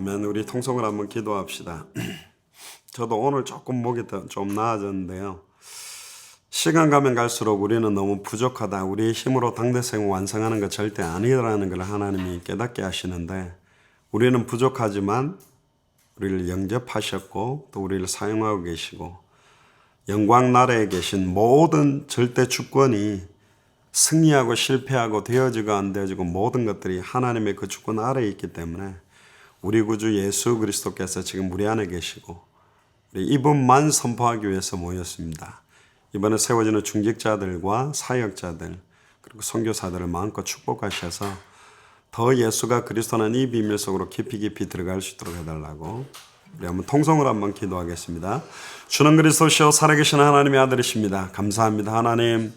아멘. 우리 통성을 한번 기도합시다. 저도 오늘 조금 목이 좀 나아졌는데요. 시간 가면 갈수록 우리는 너무 부족하다. 우리의 힘으로 당대생을 완성하는 것 절대 아니라는 걸 하나님이 깨닫게 하시는데, 우리는 부족하지만 우리를 영접하셨고 또 우리를 사용하고 계시고, 영광 나라에 계신 모든 절대 주권이 승리하고 실패하고 되어지고 안 되어지고 모든 것들이 하나님의 그 주권 아래에 있기 때문에 우리 구주 예수 그리스도께서 지금 우리 안에 계시고 우리 이분만 선포하기 위해서 모였습니다. 이번에 세워지는 중직자들과 사역자들 그리고 선교사들을 마음껏 축복하셔서 더 예수가 그리스도는 이 비밀 속으로 깊이 들어갈 수 있도록 해달라고 우리 한번 통성으로 한번 기도하겠습니다. 주는 그리스도시요 살아계신 하나님의 아들이십니다. 감사합니다. 하나님,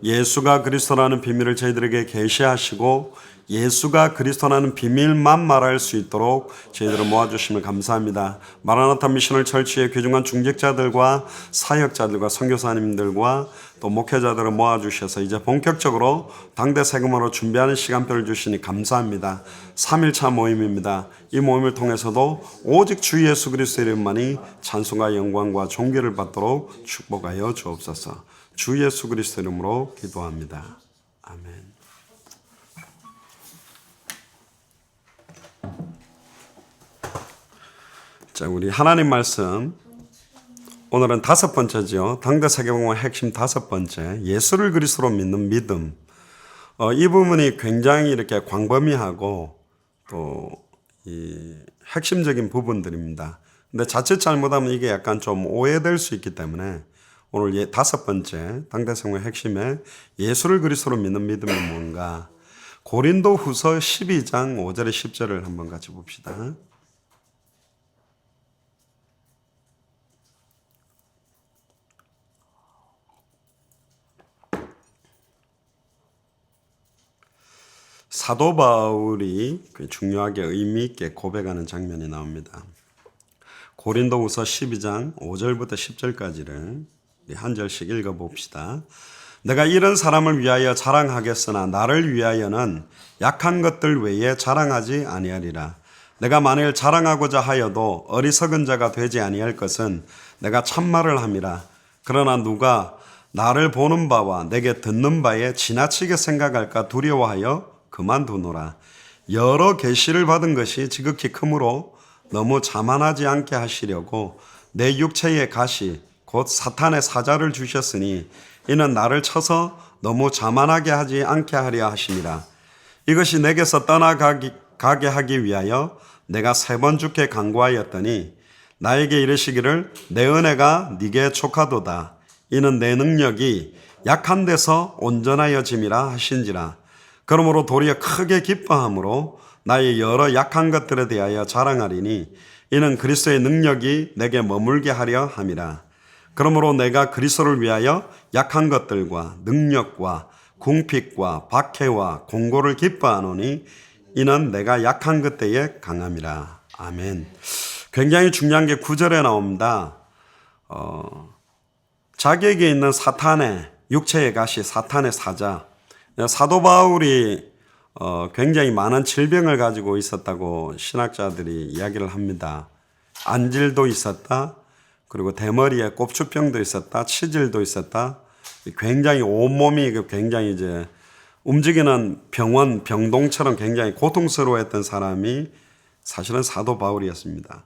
예수가 그리스도라는 비밀을 저희들에게 계시하시고 예수가 그리스도라는 비밀만 말할 수 있도록 저희들을 모아주시면 감사합니다. 마라나타 미션을 철치의 귀중한 중직자들과 사역자들과 선교사님들과 또 목회자들을 모아주셔서 이제 본격적으로 당대 세금으로 준비하는 시간표를 주시니 감사합니다. 3일차 모임입니다. 이 모임을 통해서도 오직 주 예수 그리스도의 이름만이 찬송과 영광과 존귀를 받도록 축복하여 주옵소서. 주 예수 그리스도 이름으로 기도합니다. 아멘. 자, 우리 하나님 말씀 오늘은 5번째죠. 당대 세계복음의 핵심 5번째, 예수를 그리스도로 믿는 믿음. 이 부분이 굉장히 이렇게 광범위하고 또 이 핵심적인 부분들입니다. 근데 자칫 잘못하면 이게 약간 좀 오해될 수 있기 때문에 오늘 5번째 당대 세계복음의 핵심에 예수를 그리스도로 믿는 믿음이 뭔가, 고린도 후서 12장 5절에 10절을 한번 같이 봅시다. 사도 바울이 중요하게 의미 있게 고백하는 장면이 나옵니다. 고린도후서 12장 5절부터 10절까지를 한 절씩 읽어봅시다. 내가 이런 사람을 위하여 자랑하겠으나 나를 위하여는 약한 것들 외에 자랑하지 아니하리라. 내가 만일 자랑하고자 하여도 어리석은 자가 되지 아니할 것은 내가 참말을 함이라. 그러나 누가 나를 보는 바와 내게 듣는 바에 지나치게 생각할까 두려워하여 그만두노라. 여러 계시를 받은 것이 지극히 크므로 너무 자만하지 않게 하시려고 내 육체의 가시 곧 사탄의 사자를 주셨으니 이는 나를 쳐서 너무 자만하게 하지 않게 하려 하심이라. 이것이 내게서 떠나가게 하기 위하여 내가 3번 주께 간구하였더니 나에게 이르시기를 내 은혜가 네게 족하도다. 이는 내 능력이 약한 데서 온전하여짐이라 하신지라. 그러므로 도리어 크게 기뻐함으로 나의 여러 약한 것들에 대하여 자랑하리니 이는 그리스도의 능력이 내게 머물게 하려 함이라. 그러므로 내가 그리스도를 위하여 약한 것들과 능력과 궁핍과 박해와 공고를 기뻐하노니 이는 내가 약한 것 때에 강함이라. 아멘. 굉장히 중요한 게 9절에 나옵니다. 자기에게 있는 사탄의 육체의 가시, 사탄의 사자. 사도 바울이 굉장히 많은 질병을 가지고 있었다고 신학자들이 이야기를 합니다. 안질도 있었다. 그리고 대머리에 꼽추병도 있었다. 치질도 있었다. 굉장히 온몸이 굉장히 이제 움직이는 병동처럼 굉장히 고통스러워했던 사람이 사실은 사도 바울이었습니다.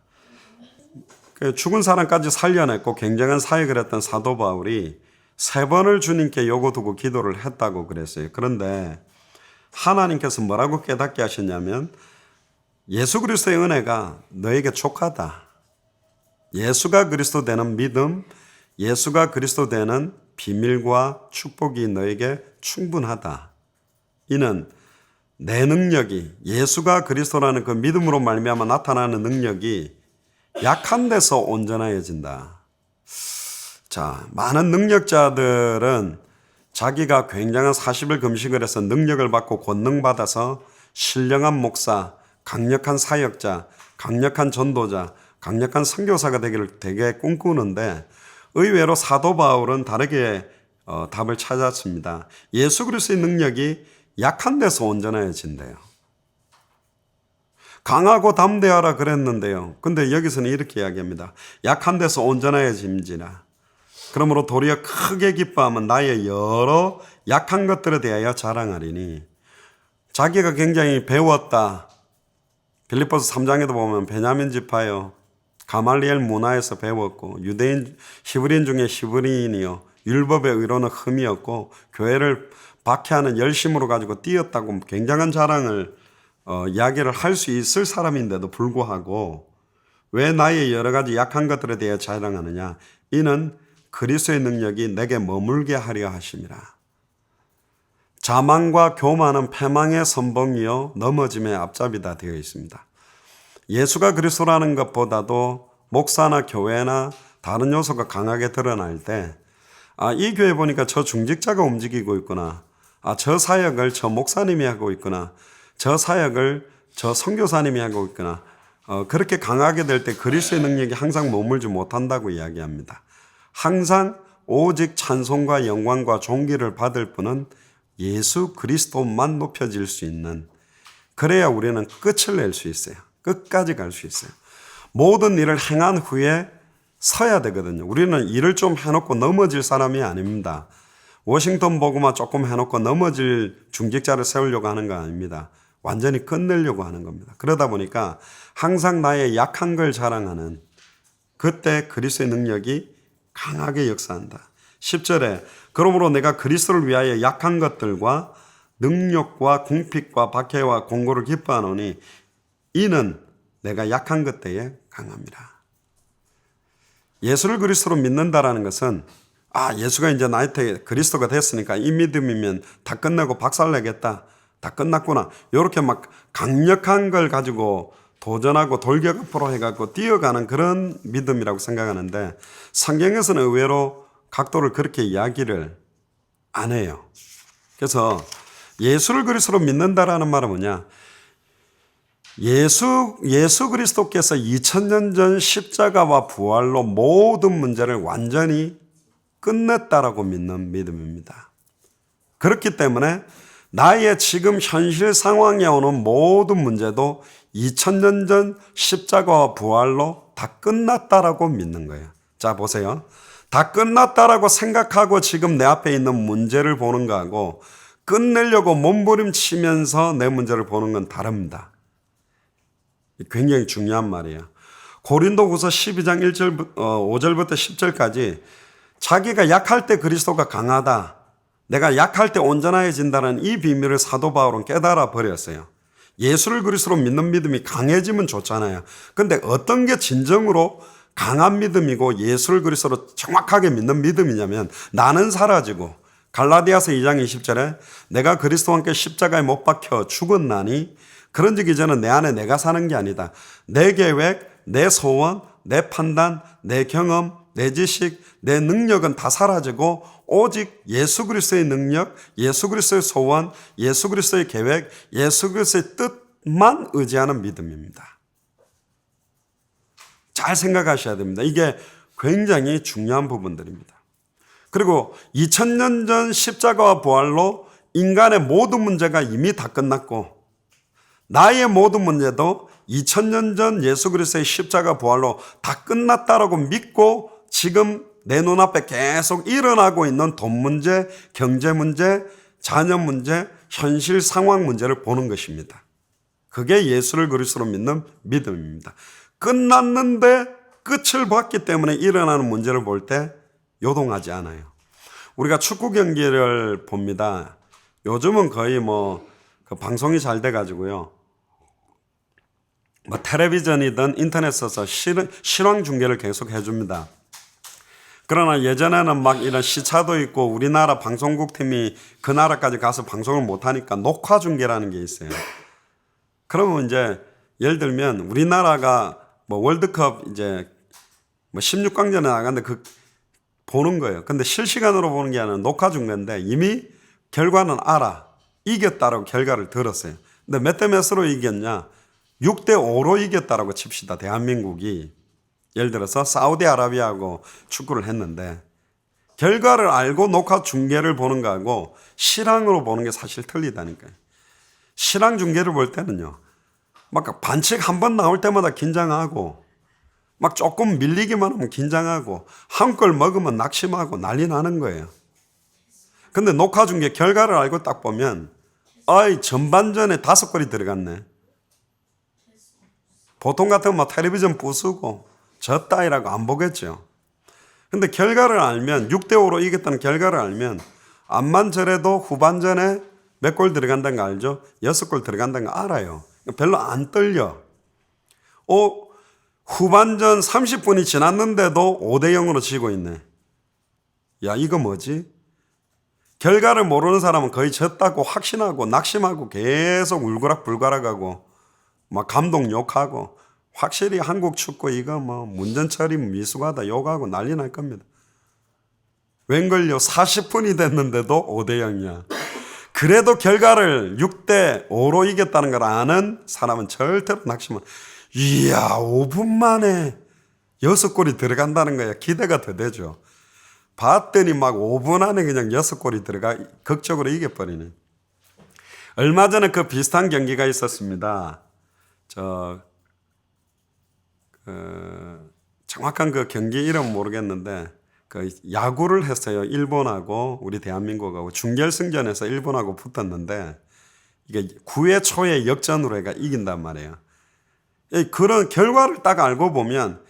죽은 사람까지 살려냈고 굉장한 사역을 했던 사도 바울이 3번을 주님께 요구 두고 기도를 했다고 그랬어요. 그런데 하나님께서 뭐라고 깨닫게 하셨냐면 예수 그리스도의 은혜가 너에게 족하다. 예수가 그리스도 되는 믿음, 예수가 그리스도 되는 비밀과 축복이 너에게 충분하다. 이는 내 능력이, 예수가 그리스도라는 그 믿음으로 말미암아 나타나는 능력이 약한 데서 온전해진다. 자, 많은 능력자들은 자기가 굉장한 40일 금식을 해서 능력을 받고 권능받아서 신령한 목사, 강력한 사역자, 강력한 전도자, 강력한 선교사가 되기를 되게 꿈꾸는데 의외로 사도 바울은 다르게 답을 찾았습니다. 예수 그리스도의 능력이 약한 데서 온전해진대요. 강하고 담대하라 그랬는데요. 근데 여기서는 이렇게 이야기합니다. 약한 데서 온전해짐지라. 그러므로 도리어 크게 기뻐하면 나의 여러 약한 것들에 대하여 자랑하리니. 자기가 굉장히 배웠다. 빌립보서 3장에도 보면 베냐민 지파요, 가말리엘 문화에서 배웠고, 유대인 히브리인 중에 히브리인이요, 율법의 의로는 흠이었고, 교회를 박해하는 열심으로 가지고 뛰었다고 굉장한 자랑을 이야기를 할 수 있을 사람인데도 불구하고 왜 나의 여러 가지 약한 것들에 대해 자랑하느냐? 이는 그리스도의 능력이 내게 머물게 하려 하심이라. 자만과 교만은 패망의 선봉이요 넘어짐의 앞잡이다 되어 있습니다. 예수가 그리스도라는 것보다도 목사나 교회나 다른 요소가 강하게 드러날 때, 이 교회 보니까 저 중직자가 움직이고 있구나. 저 사역을 저 목사님이 하고 있구나. 저 사역을 저 선교사님이 하고 있구나. 그렇게 강하게 될 때 그리스도의 능력이 항상 머물지 못한다고 이야기합니다. 항상 오직 찬송과 영광과 존귀를 받을 분은 예수 그리스도만 높여질 수 있는, 그래야 우리는 끝을 낼 수 있어요. 끝까지 갈 수 있어요. 모든 일을 행한 후에 서야 되거든요. 우리는 일을 좀 해놓고 넘어질 사람이 아닙니다. 워싱턴 보고만 조금 해놓고 넘어질 중직자를 세우려고 하는 거 아닙니다. 완전히 끝내려고 하는 겁니다. 그러다 보니까 항상 나의 약한 걸 자랑하는, 그때 그리스도의 능력이 강하게 역사한다. 10절에 그러므로 내가 그리스도를 위하여 약한 것들과 능력과 궁핍과 박해와 공고를 기뻐하노니 이는 내가 약한 것 때에 강함이라. 예수를 그리스도로 믿는다라는 것은 예수가 이제 나한테 그리스도가 됐으니까 이 믿음이면 다 끝내고 박살내겠다. 다 끝났구나. 이렇게 막 강력한 걸 가지고 도전하고 돌격 앞으로 해갖고 뛰어가는 그런 믿음이라고 생각하는데, 성경에서는 의외로 각도를 그렇게 이야기를 안 해요. 그래서 예수를 그리스도로 믿는다라는 말은 뭐냐? 예수 그리스도께서 2000년 전 십자가와 부활로 모든 문제를 완전히 끝냈다라고 믿는 믿음입니다. 그렇기 때문에 나의 지금 현실 상황에 오는 모든 문제도 2000년 전 십자가와 부활로 다 끝났다라고 믿는 거예요. 자, 보세요. 다 끝났다라고 생각하고 지금 내 앞에 있는 문제를 보는 거하고 끝내려고 몸부림치면서 내 문제를 보는 건 다릅니다. 굉장히 중요한 말이에요. 고린도후서 12장 5절부터 10절까지 자기가 약할 때 그리스도가 강하다, 내가 약할 때 온전해진다는 이 비밀을 사도 바울은 깨달아 버렸어요. 예수를 그리스도로 믿는 믿음이 강해지면 좋잖아요. 근데 어떤 게 진정으로 강한 믿음이고 예수를 그리스도로 정확하게 믿는 믿음이냐면, 나는 사라지고, 갈라디아서 2장 20절에 내가 그리스도와 함께 십자가에 못 박혀 죽었나니 그런즉 이제는 내 안에 내가 사는 게 아니다. 내 계획, 내 소원, 내 판단, 내 경험, 내 지식, 내 능력은 다 사라지고 오직 예수 그리스도의 능력, 예수 그리스도의 소원, 예수 그리스도의 계획, 예수 그리스도의 뜻만 의지하는 믿음입니다. 잘 생각하셔야 됩니다. 이게 굉장히 중요한 부분들입니다. 그리고 2000년 전 십자가와 부활로 인간의 모든 문제가 이미 다 끝났고, 나의 모든 문제도 2000년 전 예수 그리스도의 십자가 부활로 다 끝났다라고 믿고 지금 내 눈앞에 계속 일어나고 있는 돈 문제, 경제 문제, 자녀 문제, 현실 상황 문제를 보는 것입니다. 그게 예수를 그리스도로 믿는 믿음입니다. 끝났는데 끝을 봤기 때문에 일어나는 문제를 볼 때 요동하지 않아요. 우리가 축구 경기를 봅니다. 요즘은 거의 그 방송이 잘 돼가지고요. 텔레비전이든 인터넷 써서 실황 중계를 계속 해줍니다. 그러나 예전에는 막 이런 시차도 있고 우리나라 방송국 팀이 그 나라까지 가서 방송을 못하니까 녹화 중계라는 게 있어요. 그러면 이제 예를 들면 우리나라가 월드컵 이제 16강전에 나갔는데 보는 거예요. 근데 실시간으로 보는 게 아니라 녹화 중계인데 이미 결과는 알아. 이겼다라고 결과를 들었어요. 근데 몇 대 몇으로 이겼냐? 6대 5로 이겼다라고 칩시다. 대한민국이. 예를 들어서 사우디아라비아하고 축구를 했는데 결과를 알고 녹화 중계를 보는 거하고 실황으로 보는 게 사실 틀리다니까요. 실황 중계를 볼 때는요, 막 반칙 한 번 나올 때마다 긴장하고, 막 조금 밀리기만 하면 긴장하고, 한 골 먹으면 낙심하고 난리 나는 거예요. 근데 녹화 중계 결과를 알고 딱 보면, 아이, 전반전에 5골이 들어갔네. 보통 같으면 막 텔레비전 부수고, 졌다 이라고 안 보겠죠. 근데 결과를 알면, 6대5로 이겼다는 결과를 알면, 암만 저래도 후반전에 몇 골 들어간다는 거 알죠? 6골 들어간다는 거 알아요. 별로 안 떨려. 후반전 30분이 지났는데도 5대0으로 지고 있네. 야, 이거 뭐지? 결과를 모르는 사람은 거의 졌다고 확신하고 낙심하고 계속 울그락불그락하고 막 감독 욕하고, 확실히 한국 축구 이거 뭐 문전처리 미숙하다 욕하고 난리 날 겁니다. 웬걸요, 40분이 됐는데도 5대0이야. 그래도 결과를 6대5로 이겼다는 걸 아는 사람은 절대로 낙심은, 이야, 5분 만에 6골이 들어간다는 거야. 기대가 더 되죠. 봤더니 막 5분 안에 그냥 6골이 들어가 극적으로 이겨버리네. 얼마 전에 그 비슷한 경기가 있었습니다. 정확한 그 경기 이름 모르겠는데, 그 야구를 했어요. 일본하고 우리 대한민국하고 준결승전에서 일본하고 붙었는데, 이게 9회 초에 역전으로 해가 이긴단 말이에요. 그런 결과를 딱 알고 보면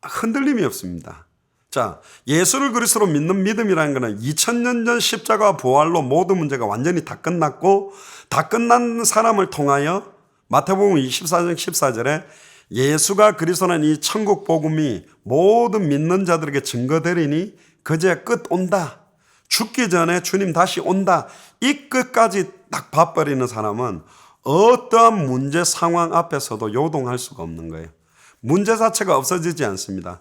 흔들림이 없습니다. 자, 예수를 그리스도로 믿는 믿음이라는 것은 2000년 전 십자가 부활로 모든 문제가 완전히 다 끝났고, 다 끝난 사람을 통하여 마태복음 24장 14절에 예수가 그리스도는 이 천국 복음이 모든 믿는 자들에게 증거되리니 그제 끝 온다. 죽기 전에 주님 다시 온다. 이 끝까지 딱 봐버리는 사람은 어떠한 문제 상황 앞에서도 요동할 수가 없는 거예요. 문제 자체가 없어지지 않습니다.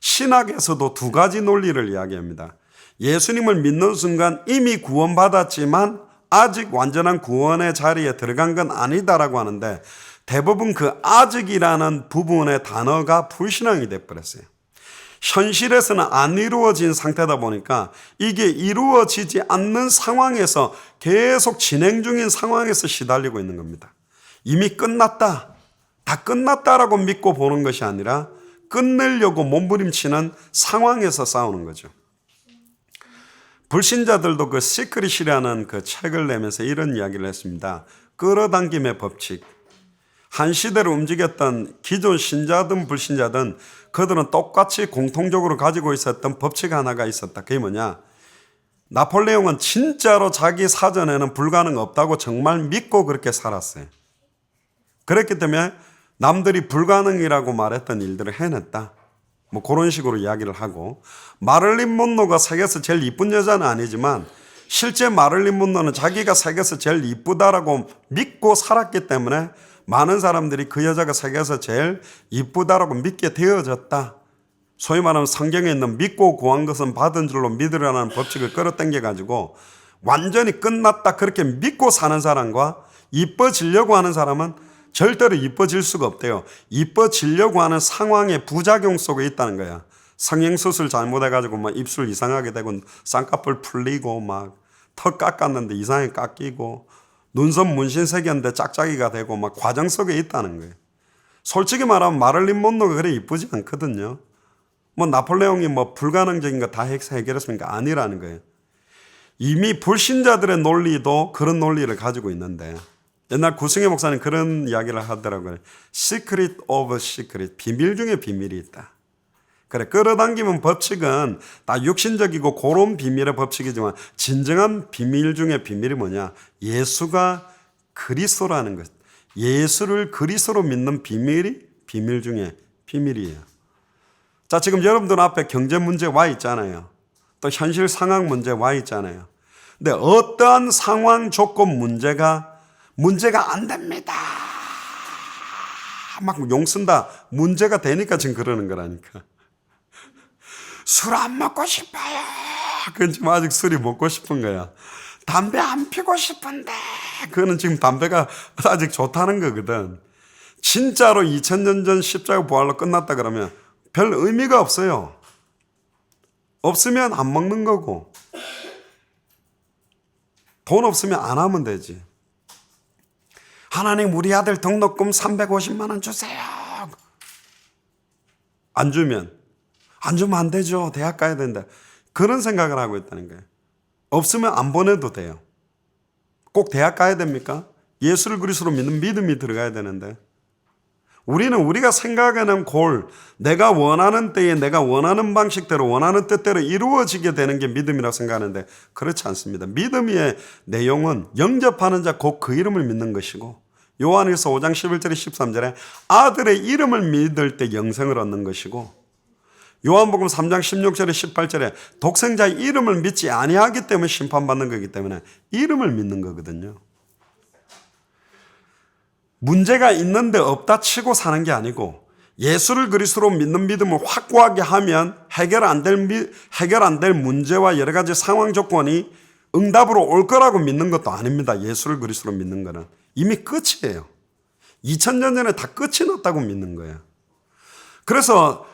신학에서도 2가지 논리를 이야기합니다. 예수님을 믿는 순간 이미 구원받았지만 아직 완전한 구원의 자리에 들어간 건 아니다라고 하는데, 대부분 그 아직이라는 부분의 단어가 불신앙이 돼버렸어요. 현실에서는 안 이루어진 상태다 보니까 이게 이루어지지 않는 상황에서 계속 진행 중인 상황에서 시달리고 있는 겁니다. 이미 끝났다, 다 끝났다라고 믿고 보는 것이 아니라 끝내려고 몸부림치는 상황에서 싸우는 거죠. 불신자들도 그 시크릿이라는 그 책을 내면서 이런 이야기를 했습니다. 끌어당김의 법칙. 한 시대를 움직였던 기존 신자든 불신자든 그들은 똑같이 공통적으로 가지고 있었던 법칙 하나가 있었다. 그게 뭐냐? 나폴레옹은 진짜로 자기 사전에는 불가능 없다고 정말 믿고 그렇게 살았어요. 그랬기 때문에 남들이 불가능이라고 말했던 일들을 해냈다. 뭐 그런 식으로 이야기를 하고, 마를린 monroe가 세계에서 제일 이쁜 여자는 아니지만 실제 마를린 monroe는 자기가 세계에서 제일 이쁘다라고 믿고 살았기 때문에 많은 사람들이 그 여자가 세계에서 제일 이쁘다라고 믿게 되어졌다. 소위 말하면 성경에 있는 믿고 구한 것은 받은 줄로 믿으라는 법칙을 끌어당겨 가지고 완전히 끝났다 그렇게 믿고 사는 사람과 이뻐지려고 하는 사람은 절대로 이뻐질 수가 없대요. 이뻐지려고 하는 상황의 부작용 속에 있다는 거야. 성형수술 잘못해가지고 막 입술 이상하게 되고 쌍꺼풀 풀리고 막 턱 깎았는데 이상하게 깎이고 눈썹 문신 새겼는데 짝짝이가 되고 막 과정 속에 있다는 거예요. 솔직히 말하면 마를린 monroe가 그래 이쁘지 않거든요. 뭐 나폴레옹이 뭐 불가능적인 거 다 해결했으니까 아니라는 거예요. 이미 불신자들의 논리도 그런 논리를 가지고 있는데, 옛날 구승혜 목사님 그런 이야기를 하더라고요. Secret of secret. 비밀 중에 비밀이 있다. 그래, 끌어당기면 법칙은 다 육신적이고 그런 비밀의 법칙이지만 진정한 비밀 중에 비밀이 뭐냐? 예수가 그리스도라는 것. 예수를 그리스도로 믿는 비밀이 비밀 중에 비밀이에요. 자, 지금 여러분들 앞에 경제 문제 와 있잖아요. 또 현실 상황 문제 와 있잖아요. 근데 어떠한 상황 조건 문제가 안 됩니다. 막 용 쓴다. 문제가 되니까 지금 그러는 거라니까. 술 안 먹고 싶어요. 그건 지금 아직 술이 먹고 싶은 거야. 담배 안 피고 싶은데. 그거는 지금 담배가 아직 좋다는 거거든. 진짜로 2000년 전 십자가 부활로 끝났다 그러면 별 의미가 없어요. 없으면 안 먹는 거고. 돈 없으면 안 하면 되지. 하나님 우리 아들 등록금 350만 원 주세요. 안 주면 안 되죠. 대학 가야 된다. 그런 생각을 하고 있다는 거예요. 없으면 안 보내도 돼요. 꼭 대학 가야 됩니까? 예수를 그리스도로 믿는 믿음이 들어가야 되는데 우리는 우리가 생각하는 골, 내가 원하는 때에 내가 원하는 방식대로 원하는 뜻대로 이루어지게 되는 게 믿음이라고 생각하는데 그렇지 않습니다. 믿음의 내용은 영접하는 자 곧 그 이름을 믿는 것이고 요한일서 5장 11절에 13절에 아들의 이름을 믿을 때 영생을 얻는 것이고 요한복음 3장 16절에 18절에 독생자의 이름을 믿지 아니하기 때문에 심판받는 거기 때문에 이름을 믿는 거거든요. 문제가 있는데 없다 치고 사는 게 아니고 예수를 그리스도로 믿는 믿음을 확고하게 하면 해결 안 될 문제와 여러 가지 상황 조건이 응답으로 올 거라고 믿는 것도 아닙니다. 예수를 그리스도로 믿는 거는 이미 끝이에요. 2000년 전에 다 끝이 났다고 믿는 거예요. 그래서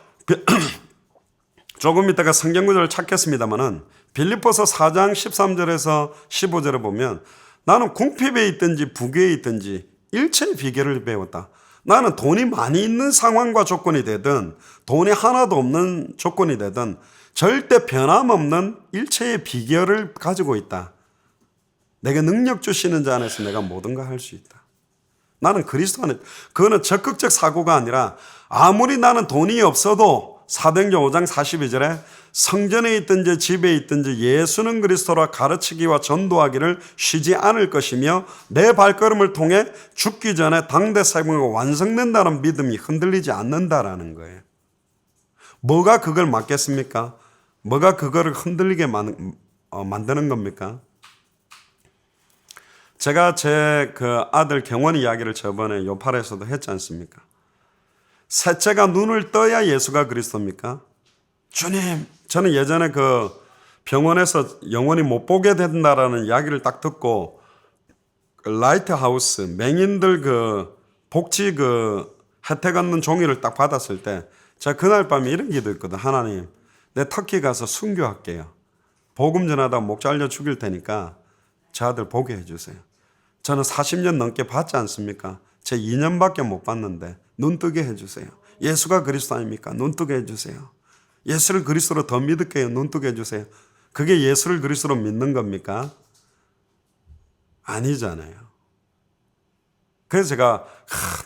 조금 이따가 성경 구절을 찾겠습니다만은 빌립보서 4장 13절에서 15절에 보면 나는 궁핍에 있든지 부귀에 있든지 일체의 비결을 배웠다. 나는 돈이 많이 있는 상황과 조건이 되든 돈이 하나도 없는 조건이 되든 절대 변함없는 일체의 비결을 가지고 있다. 내게 능력 주시는 자 안에서 내가 모든 걸 할 수 있다. 나는 그리스도 안에, 그거는 적극적 사고가 아니라 아무리 나는 돈이 없어도 사도행전 5장 42절에 성전에 있든지 집에 있든지 예수는 그리스도라 가르치기와 전도하기를 쉬지 않을 것이며 내 발걸음을 통해 죽기 전에 당대 사명이 완성된다는 믿음이 흔들리지 않는다라는 거예요. 뭐가 그걸 막겠습니까? 뭐가 그거를 흔들리게 만드는 겁니까? 제가 제 그 아들 경원 이야기를 저번에 요파에서도 했지 않습니까? 셋째가 눈을 떠야 예수가 그리스도입니까? 주님, 저는 예전에 그 병원에서 영원히 못 보게 된다라는 이야기를 딱 듣고 라이트하우스 맹인들 그 복지 그 혜택 얻는 종이를 딱 받았을 때 제가 그날 밤에 이런 기도했거든. 하나님, 내 터키 가서 순교할게요. 복음 전하다 목 잘려 죽일 테니까 저 아들 보게 해주세요. 저는 40년 넘게 봤지 않습니까? 제 2년밖에 못 봤는데 눈 뜨게 해주세요. 예수가 그리스도 아닙니까? 눈 뜨게 해주세요. 예수를 그리스도로 더 믿을게 해요. 눈 뜨게 해주세요. 그게 예수를 그리스도로 믿는 겁니까? 아니잖아요. 그래서 제가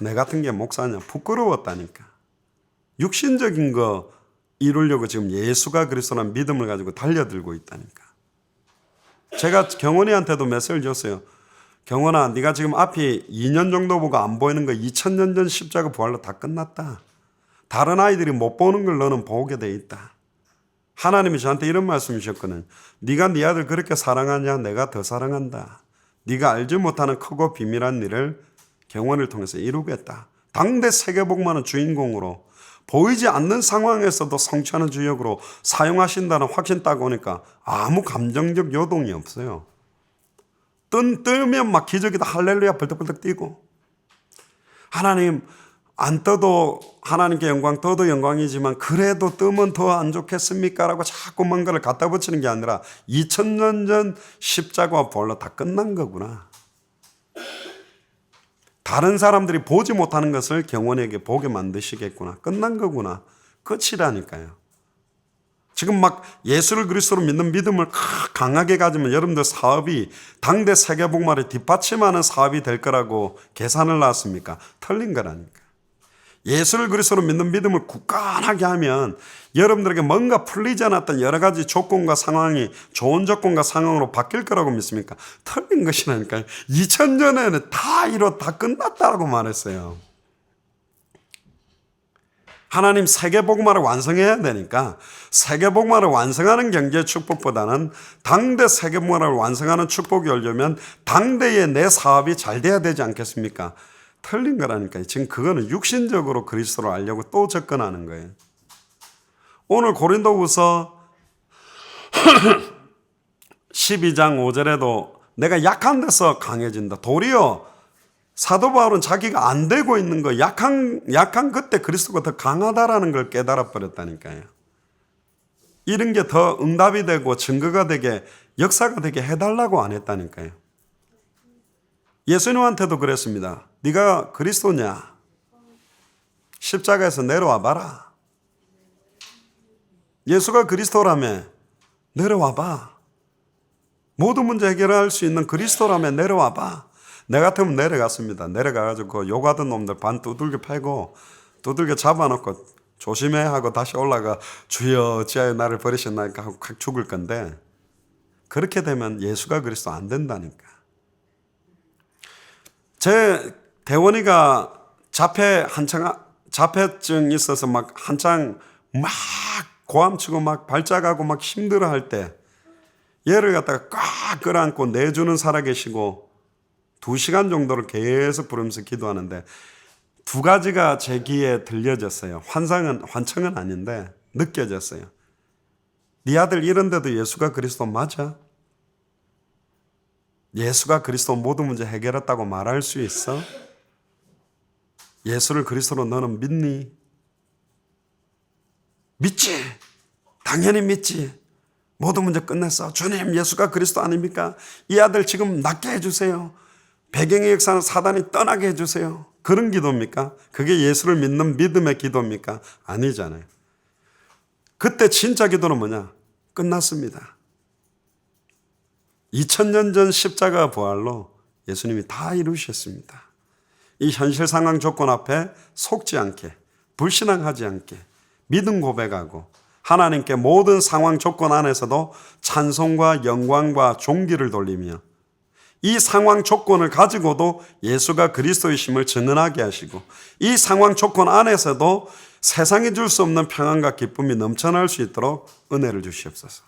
내 같은 게 목사냐 부끄러웠다니까. 육신적인 거 이루려고 지금 예수가 그리스도라는 믿음을 가지고 달려들고 있다니까. 제가 경원이한테도 메시지를 줬어요. 경원아, 네가 지금 앞이 2년 정도 보고 안 보이는 거 2000년 전 십자가 부활로 다 끝났다. 다른 아이들이 못 보는 걸 너는 보게 돼 있다. 하나님이 저한테 이런 말씀 주셨거든. 네가 네 아들 그렇게 사랑하냐? 내가 더 사랑한다. 네가 알지 못하는 크고 비밀한 일을 경원을 통해서 이루겠다. 당대 세계복만은 주인공으로 보이지 않는 상황에서도 성취하는 주역으로 사용하신다는 확신 딱 오니까 아무 감정적 요동이 없어요. 뜨면 막 기적이다 할렐루야 벌떡벌떡 뛰고 하나님 안 떠도 하나님께 영광 떠도 영광이지만 그래도 뜨면 더 안 좋겠습니까? 라고 자꾸 뭔가를 갖다 붙이는 게 아니라 2000년 전 십자가와 부활로 다 끝난 거구나. 다른 사람들이 보지 못하는 것을 경원에게 보게 만드시겠구나. 끝난 거구나. 끝이라니까요. 지금 막 예수를 그리스도로 믿는 믿음을 강하게 가지면 여러분들 사업이 당대 세계복마를 뒷받침하는 사업이 될 거라고 계산을 놨습니까? 틀린 거라니까. 예수를 그리스도로 믿는 믿음을 굳건하게 하면 여러분들에게 뭔가 풀리지 않았던 여러 가지 조건과 상황이 좋은 조건과 상황으로 바뀔 거라고 믿습니까? 틀린 것이라니까요. 2000년에는 다 끝났다고 말했어요. 하나님 세계복음화를 완성해야 되니까 세계복음화를 완성하는 경제 축복보다는 당대 세계복음화를 완성하는 축복이 오려면 당대의 내 사업이 잘 돼야 되지 않겠습니까? 틀린 거라니까요. 지금 그거는 육신적으로 그리스도를 알려고 또 접근하는 거예요. 오늘 고린도후서 12장 5절에도 내가 약한 데서 강해진다. 도리어 사도 바울은 자기가 안 되고 있는 거 약한 그때 그리스도가 더 강하다라는 걸 깨달아 버렸다니까요. 이런 게 더 응답이 되고 증거가 되게 역사가 되게 해달라고 안 했다니까요. 예수님한테도 그랬습니다. 네가 그리스도냐? 십자가에서 내려와 봐라. 예수가 그리스도라며 내려와 봐. 모든 문제 해결할 수 있는 그리스도라며 내려와 봐. 내 같으면 내려갔습니다. 내려가가지고 그 욕하던 놈들 반 두들겨 패고 두들겨 잡아놓고 조심해 하고 다시 올라가 주여 어찌하여 나를 버리셨나이까 하고 확 죽을 건데, 그렇게 되면 예수가 그리스도 안 된다니까. 제 대원이가 자폐증 있어서 막 한창 막 고함치고 막 발작하고 막 힘들어 할 때 얘를 갖다가 꽉 끌어안고 내주는 살아계시고 2시간 정도를 계속 부르면서 기도하는데 두 가지가 제 귀에 들려졌어요. 환청은 아닌데 느껴졌어요. 네 아들 이런데도 예수가 그리스도 맞아? 예수가 그리스도 모든 문제 해결했다고 말할 수 있어? 예수를 그리스도로 너는 믿니? 믿지? 당연히 믿지. 모든 문제 끝냈어. 주님, 예수가 그리스도 아닙니까? 이 아들 지금 낫게 해주세요. 배경의 역사는 사단이 떠나게 해주세요. 그런 기도입니까? 그게 예수를 믿는 믿음의 기도입니까? 아니잖아요. 그때 진짜 기도는 뭐냐? 끝났습니다. 2000년 전 십자가 부활로 예수님이 다 이루셨습니다. 이 현실 상황 조건 앞에 속지 않게, 불신앙하지 않게 믿음 고백하고 하나님께 모든 상황 조건 안에서도 찬송과 영광과 존귀를 돌리며 이 상황 조건을 가지고도 예수가 그리스도이심을 증언하게 하시고 이 상황 조건 안에서도 세상이 줄 수 없는 평안과 기쁨이 넘쳐날 수 있도록 은혜를 주시옵소서.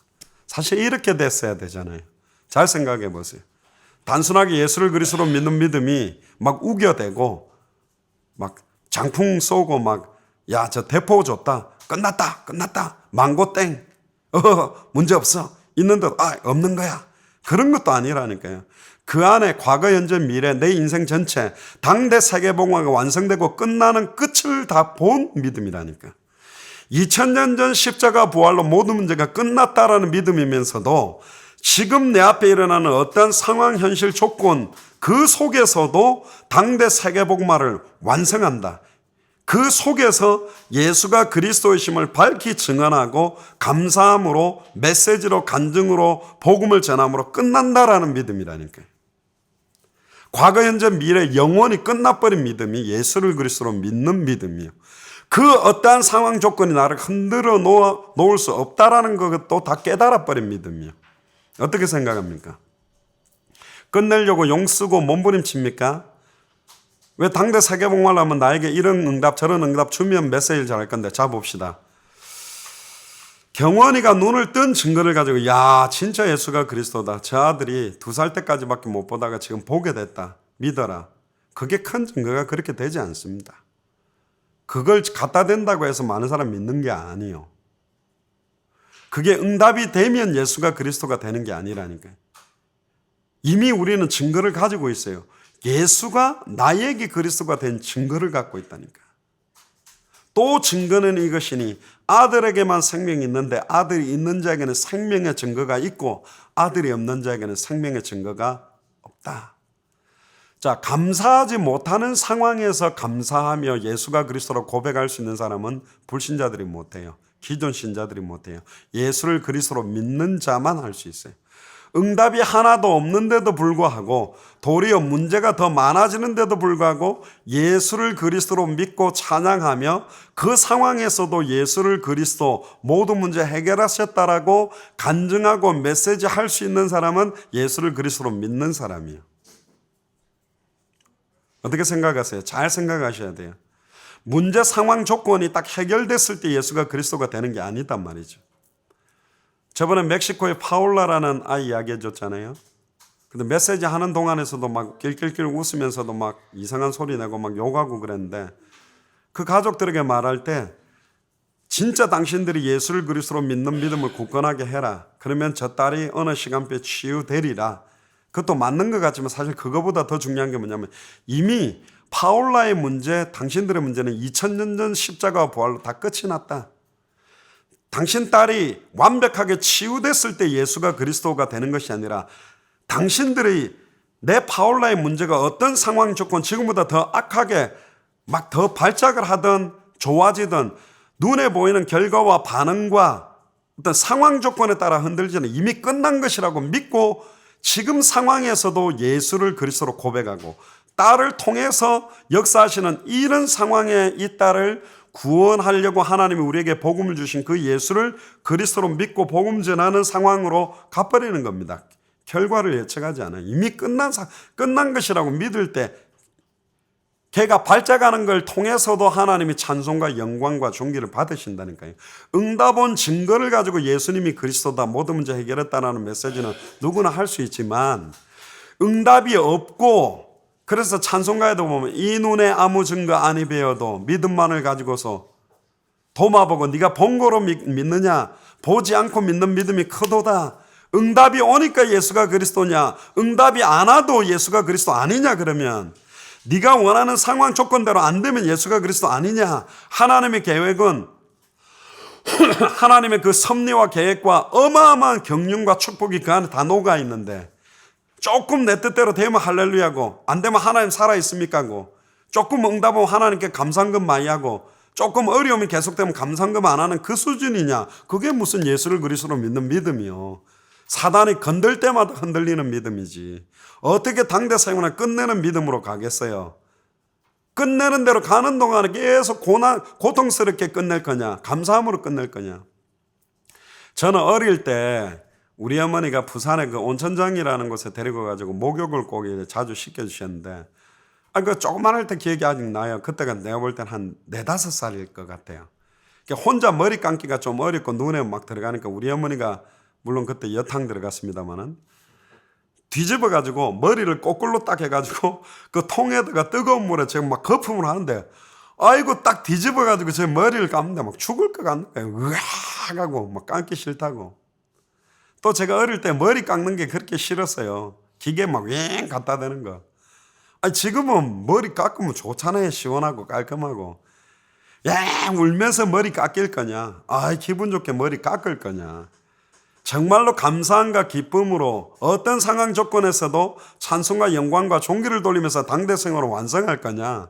사실 이렇게 됐어야 되잖아요. 잘 생각해 보세요. 단순하게 예수를 그리스도로 믿는 믿음이 막 우겨대고 막 장풍 쏘고 막 야, 저 대포 줬다. 끝났다. 망고 땡. 문제 없어. 있는데 없는 거야. 그런 것도 아니라니까요. 그 안에 과거, 현재, 미래, 내 인생 전체 당대 세계복음화가 완성되고 끝나는 끝을 다 본 믿음이라니까. 2000년 전 십자가 부활로 모든 문제가 끝났다라는 믿음이면서도 지금 내 앞에 일어나는 어떤 상황, 현실, 조건 그 속에서도 당대 세계복음화를 완성한다. 그 속에서 예수가 그리스도이심을 밝히 증언하고 감사함으로 메시지로 간증으로 복음을 전함으로 끝난다라는 믿음이라니까요. 과거, 현재, 미래 영원히 끝나버린 믿음이 예수를 그리스도로 믿는 믿음이요. 그 어떠한 상황 조건이 나를 흔들어 놓을 수 없다라는 것도 다 깨달아버린 믿음이요. 어떻게 생각합니까? 끝내려고 용 쓰고 몸부림칩니까? 왜 당대 세계복음화를 하면 나에게 이런 응답 저런 응답 주면 메시지를 잘할 건데. 자 봅시다. 경원이가 눈을 뜬 증거를 가지고 야 진짜 예수가 그리스도다. 저 아들이 2살 때까지밖에 못 보다가 지금 보게 됐다. 믿어라. 그게 큰 증거가 그렇게 되지 않습니다. 그걸 갖다 댄다고 해서 많은 사람 믿는 게 아니에요. 그게 응답이 되면 예수가 그리스도가 되는 게 아니라니까요. 이미 우리는 증거를 가지고 있어요. 예수가 나에게 그리스도가 된 증거를 갖고 있다니까. 또 증거는 이것이니 아들에게만 생명이 있는데 아들이 있는 자에게는 생명의 증거가 있고 아들이 없는 자에게는 생명의 증거가 없다. 자, 감사하지 못하는 상황에서 감사하며 예수가 그리스도로 고백할 수 있는 사람은 불신자들이 못해요. 기존 신자들이 못해요. 예수를 그리스도로 믿는 자만 할 수 있어요. 응답이 하나도 없는데도 불구하고 도리어 문제가 더 많아지는데도 불구하고 예수를 그리스도로 믿고 찬양하며 그 상황에서도 예수를 그리스도 모든 문제 해결하셨다라고 간증하고 메시지 할 수 있는 사람은 예수를 그리스도로 믿는 사람이에요. 어떻게 생각하세요? 잘 생각하셔야 돼요. 문제 상황 조건이 딱 해결됐을 때 예수가 그리스도가 되는 게 아니단 말이죠. 저번에 멕시코의 파울라라는 아이 이야기해 줬잖아요. 근데 메시지 하는 동안에서도 막 낄낄낄 웃으면서도 막 이상한 소리 내고 막 욕하고 그랬는데 그 가족들에게 말할 때 진짜 당신들이 예수를 그리스도로 믿는 믿음을 굳건하게 해라. 그러면 저 딸이 어느 시간표에 치유되리라. 그것도 맞는 것 같지만 사실 그거보다 더 중요한 게 뭐냐면 이미 파울라의 문제, 당신들의 문제는 2000년 전 십자가와 부활로 다 끝이 났다. 당신 딸이 완벽하게 치유됐을 때 예수가 그리스도가 되는 것이 아니라 당신들의 내 파울라의 문제가 어떤 상황 조건, 지금보다 더 악하게 막 더 발작을 하든 좋아지든 눈에 보이는 결과와 반응과 어떤 상황 조건에 따라 흔들지는 이미 끝난 것이라고 믿고 지금 상황에서도 예수를 그리스도로 고백하고 딸을 통해서 역사하시는 이런 상황에 이 딸을 구원하려고 하나님이 우리에게 복음을 주신 그 예수를 그리스도로 믿고 복음 전하는 상황으로 가버리는 겁니다. 결과를 예측하지 않아요. 이미 끝난 것이라고 믿을 때 걔가 발작하는 걸 통해서도 하나님이 찬송과 영광과 존귀를 받으신다니까요. 응답 온 증거를 가지고 예수님이 그리스도다, 모든 문제 해결했다는 메시지는 누구나 할 수 있지만 응답이 없고 그래서 찬송가에도 보면 이 눈에 아무 증거 아니 배어도 믿음만을 가지고서 도마보고 네가 본 거로 믿느냐, 보지 않고 믿는 믿음이 크도다. 응답이 오니까 예수가 그리스도냐, 응답이 안 와도 예수가 그리스도 아니냐, 그러면 네가 원하는 상황 조건대로 안 되면 예수가 그리스도 아니냐. 하나님의 계획은 하나님의 그 섭리와 계획과 어마어마한 경륜과 축복이 그 안에 다 녹아 있는데 조금 내 뜻대로 되면 할렐루야고 안 되면 하나님 살아있습니까고 조금 응답하면 하나님께 감상금 많이 하고 조금 어려움이 계속되면 감상금 안 하는 그 수준이냐. 그게 무슨 예수를 그리스도로 믿는 믿음이요. 사단이 건들 때마다 흔들리는 믿음이지. 어떻게 당대 생활을 끝내는 믿음으로 가겠어요? 끝내는 대로 가는 동안에 계속 고통스럽게 끝낼 거냐, 감사함으로 끝낼 거냐. 저는 어릴 때 우리 어머니가 부산에 그 온천장이라는 곳에 데리고 가지고 목욕을 꼭 자주 시켜주셨는데, 그 조그만할 때 기억이 아직 나요. 그때가 내가 볼 때는 한 4-5살일 것 같아요. 혼자 머리 감기가 좀 어렵고 눈에 막 들어가니까 우리 어머니가 물론 그때 여탕 들어갔습니다만은 뒤집어가지고 머리를 거꾸로 딱 해가지고 그 통에다가 뜨거운 물에 지금 막 거품을 하는데 아이고 딱 뒤집어가지고 제 머리를 감는데 막 죽을 것 같는 거예요. 으악 하고 막 감기 싫다고. 또 제가 어릴 때 머리 깎는 게 그렇게 싫었어요. 기계 막 윙 갖다 대는 거. 아니 지금은 머리 깎으면 좋잖아요. 시원하고 깔끔하고. 야 울면서 머리 깎일 거냐. 아 기분 좋게 머리 깎을 거냐. 정말로 감사함과 기쁨으로 어떤 상황 조건에서도 찬송과 영광과 존귀를 돌리면서 당대 생활을 완성할 거냐.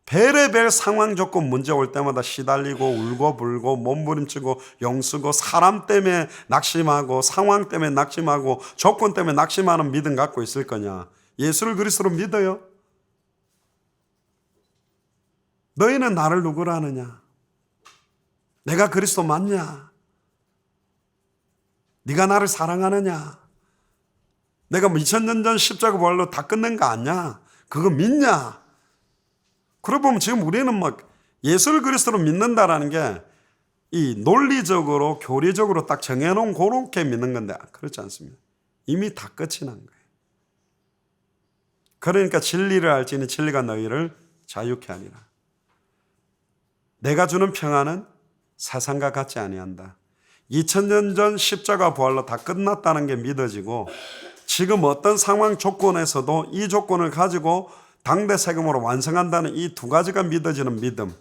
별의별 상황 조건 문제 올 때마다 시달리고 울고 불고 몸부림치고 용쓰고 사람 때문에 낙심하고 상황 때문에 낙심하고 조건 때문에 낙심하는 믿음 갖고 있을 거냐. 예수를 그리스도로 믿어요? 너희는 나를 누구라 하느냐? 내가 그리스도 맞냐? 네가 나를 사랑하느냐? 내가 2000년 전 십자가 부활로 다 끝낸 거 아니야? 그거 믿냐? 그러고 보면 지금 우리는 막 예수를 그리스도로 믿는다라는 게 이 논리적으로 교리적으로 딱 정해놓은 그렇게 믿는 건데 그렇지 않습니다. 이미 다 끝이 난 거예요. 그러니까 진리를 알지니 진리가 너희를 자유케 하리라. 내가 주는 평안은 세상과 같지 아니한다. 2000년 전 십자가 부활로 다 끝났다는 게 믿어지고 지금 어떤 상황 조건에서도 이 조건을 가지고 당대 세금으로 완성한다는 이 두 가지가 믿어지는 믿음.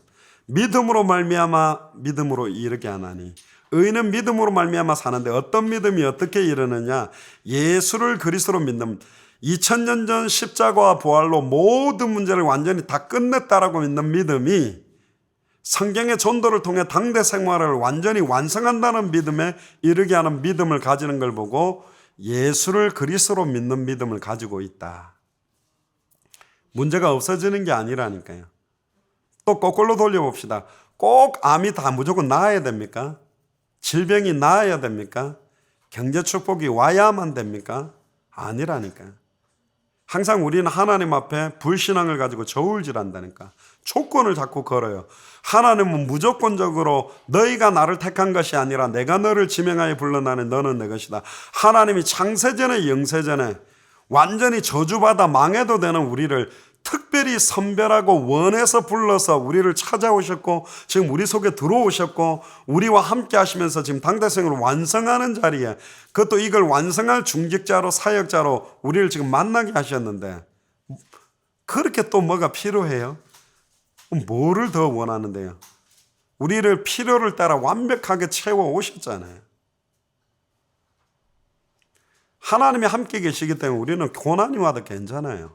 믿음으로 말미암아 믿음으로 이르게 하나니 의인은 믿음으로 말미암아 사는데 어떤 믿음이 어떻게 이르느냐. 예수를 그리스도로 믿는 2000년 전 십자가와 부활로 모든 문제를 완전히 다 끝냈다라고 믿는 믿음이 성경의 전도를 통해 당대 생활을 완전히 완성한다는 믿음에 이르게 하는 믿음을 가지는 걸 보고 예수를 그리스도로 믿는 믿음을 가지고 있다. 문제가 없어지는 게 아니라니까요. 또 거꾸로 돌려봅시다. 꼭 암이 다 무조건 나아야 됩니까? 질병이 나아야 됩니까? 경제 축복이 와야만 됩니까? 아니라니까요. 항상 우리는 하나님 앞에 불신앙을 가지고 저울질한다니까. 조건을 자꾸 걸어요. 하나님은 무조건적으로 너희가 나를 택한 것이 아니라 내가 너를 지명하여 불러나니 너는 내 것이다. 하나님이 창세전에 영세전에 완전히 저주받아 망해도 되는 우리를 특별히 선별하고 원해서 불러서 우리를 찾아오셨고 지금 우리 속에 들어오셨고 우리와 함께 하시면서 지금 당대생을 완성하는 자리에 그것도 이걸 완성할 중직자로 사역자로 우리를 지금 만나게 하셨는데 그렇게 또 뭐가 필요해요? 뭐를 더 원하는데요? 우리를 필요를 따라 완벽하게 채워 오셨잖아요. 하나님이 함께 계시기 때문에 우리는 고난이 와도 괜찮아요.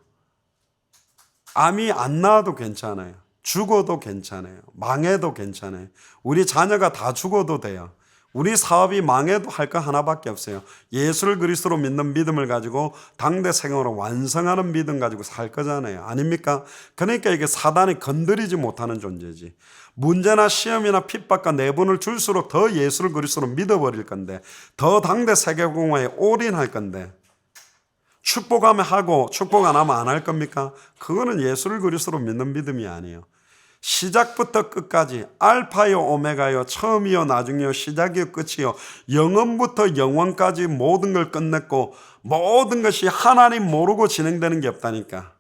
암이 안 나와도 괜찮아요. 죽어도 괜찮아요. 망해도 괜찮아요. 우리 자녀가 다 죽어도 돼요. 우리 사업이 망해도 할 거 하나밖에 없어요. 예수를 그리스도로 믿는 믿음을 가지고 당대 생활을 완성하는 믿음 가지고 살 거잖아요. 아닙니까? 그러니까 이게 사단이 건드리지 못하는 존재지. 문제나 시험이나 핍박과 내분을 줄수록 더 예수를 그리스도로 믿어버릴 건데, 더 당대 세계공화에 올인할 건데, 축복하면 하고 축복 안 하면 안 할 겁니까? 그거는 예수를 그리스도로 믿는 믿음이 아니에요. 시작부터 끝까지 알파요 오메가요, 처음이요 나중이요, 시작이요 끝이요, 영원부터 영원까지 모든 걸 끝냈고 모든 것이 하나님 모르고 진행되는 게 없다니까.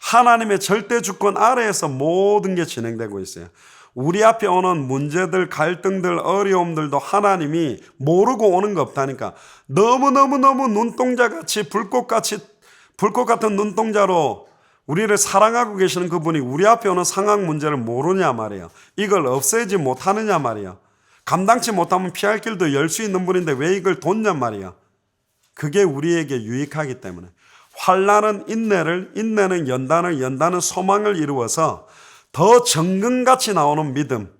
하나님의 절대 주권 아래에서 모든 게 진행되고 있어요. 우리 앞에 오는 문제들, 갈등들, 어려움들도 하나님이 모르고 오는 거 없다니까. 너무너무너무 눈동자같이 불꽃 같은 눈동자로 우리를 사랑하고 계시는 그분이 우리 앞에 오는 상황 문제를 모르냐 말이에요. 이걸 없애지 못하느냐 말이에요. 감당치 못하면 피할 길도 열 수 있는 분인데 왜 이걸 뒀냐 말이에요. 그게 우리에게 유익하기 때문에. 환난은 인내를, 인내는 연단을, 연단은 소망을 이루어서 더 정금같이 나오는 믿음,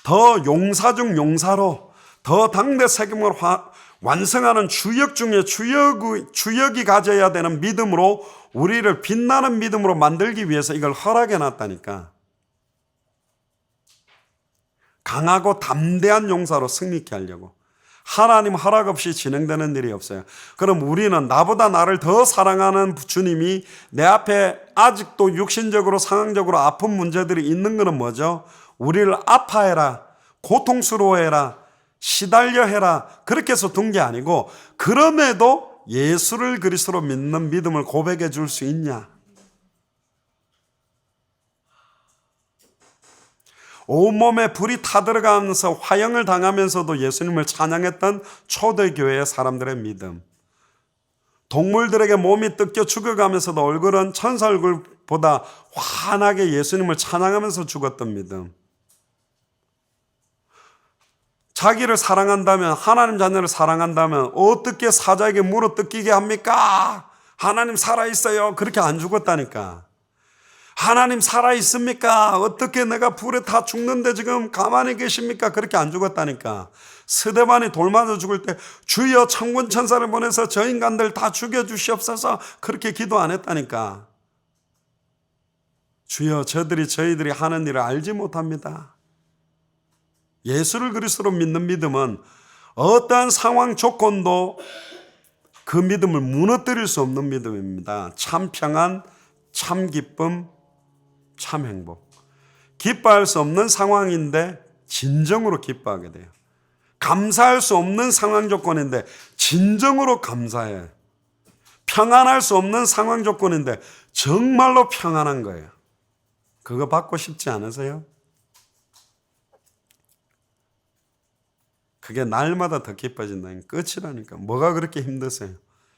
더 용사 중 용사로, 더 당대 책임을 완성하는 주역 중에 주역이 가져야 되는 믿음으로, 우리를 빛나는 믿음으로 만들기 위해서 이걸 허락해 놨다니까. 강하고 담대한 용사로 승리케 하려고. 하나님 허락 없이 진행되는 일이 없어요. 그럼 우리는 나보다 나를 더 사랑하는 주님이 내 앞에 아직도 육신적으로 상황적으로 아픈 문제들이 있는 것은 뭐죠? 우리를 아파해라, 고통스러워해라, 시달려 해라, 그렇게 해서 둔 게 아니고, 그럼에도 예수를 그리스도로 믿는 믿음을 고백해 줄 수 있냐? 온몸에 불이 타들어가면서 화형을 당하면서도 예수님을 찬양했던 초대교회의 사람들의 믿음. 동물들에게 몸이 뜯겨 죽어가면서도 얼굴은 천사 얼굴보다 환하게 예수님을 찬양하면서 죽었던 믿음. 자기를 사랑한다면, 하나님 자녀를 사랑한다면 어떻게 사자에게 물어 뜯기게 합니까? 하나님 살아있어요. 그렇게 안 죽었다니까. 하나님 살아있습니까? 어떻게 내가 불에 다 죽는데 지금 가만히 계십니까? 그렇게 안 죽었다니까. 스데반이 돌 맞아 죽을 때 주여 천군 천사를 보내서 저 인간들 다 죽여주시옵소서, 그렇게 기도 안 했다니까. 주여 저희들이 하는 일을 알지 못합니다. 예수를 그리스도로 믿는 믿음은 어떠한 상황 조건도 그 믿음을 무너뜨릴 수 없는 믿음입니다. 참 평안, 참 기쁨, 참 행복. 기뻐할 수 없는 상황인데 진정으로 기뻐하게 돼요. 감사할 수 없는 상황 조건인데 진정으로 감사해. 평안할 수 없는 상황 조건인데 정말로 평안한 거예요. 그거 받고 싶지 않으세요? 그게 날마다 더 기뻐진다니까. 끝이라니까. 뭐가 그렇게 힘드세요?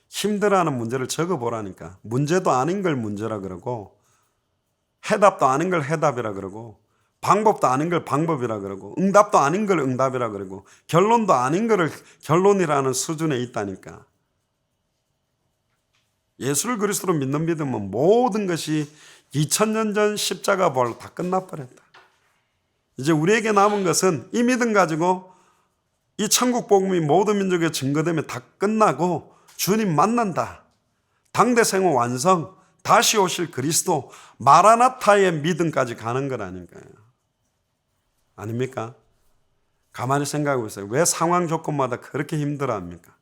힘들어하는 문제를 적어보라니까. 문제도 아닌 걸 문제라 그러고, 해답도 아닌 걸 해답이라 그러고, 방법도 아닌 걸 방법이라 그러고, 응답도 아닌 걸 응답이라 그러고, 결론도 아닌 걸 결론이라는 수준에 있다니까. 예수를 그리스도로 믿는 믿음은 모든 것이 2000년 전 십자가 벌로 다 끝나버렸다. 이제 우리에게 남은 것은 이 믿음 가지고 이 천국 복음이 모든 민족에 증거되면 다 끝나고 주님 만난다. 당대 생활 완성, 다시 오실 그리스도, 마라나타의 믿음까지 가는 것 아닌가요? 아닙니까? 가만히 생각해 보세요. 왜 상황 조건마다 그렇게 힘들어합니까?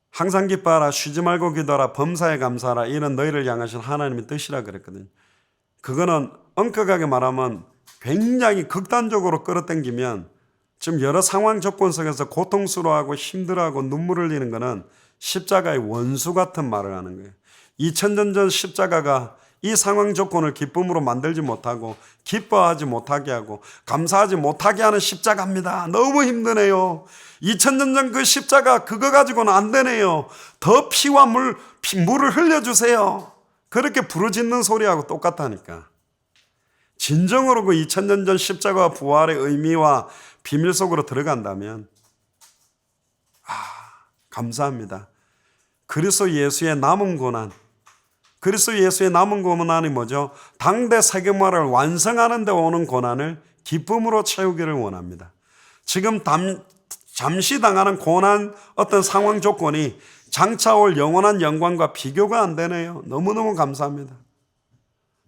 항상 기뻐하라, 쉬지 말고 기도하라, 범사에 감사하라, 이런 너희를 향하신 하나님의 뜻이라 그랬거든요. 그거는 엄격하게 말하면 굉장히 극단적으로 끌어당기면 지금 여러 상황 조건 속에서 고통스러워하고 힘들어하고 눈물 흘리는 것은 십자가의 원수 같은 말을 하는 거예요. 2000년 전 십자가가 이 상황 조건을 기쁨으로 만들지 못하고 기뻐하지 못하게 하고 감사하지 못하게 하는 십자가입니다. 너무 힘드네요. 2000년 전 그 십자가 그거 가지고는 안 되네요. 더 피와 물을 흘려주세요. 그렇게 부르짖는 소리하고 똑같다니까. 진정으로 그 2000년 전 십자가와 부활의 의미와 비밀 속으로 들어간다면 감사합니다. 그리스도 예수의 남은 고난, 그리스도 예수의 남은 고난이 뭐죠? 당대 세계문화를 완성하는 데 오는 고난을 기쁨으로 채우기를 원합니다. 지금 잠시 당하는 고난 어떤 상황 조건이 장차 올 영원한 영광과 비교가 안 되네요. 너무너무 감사합니다.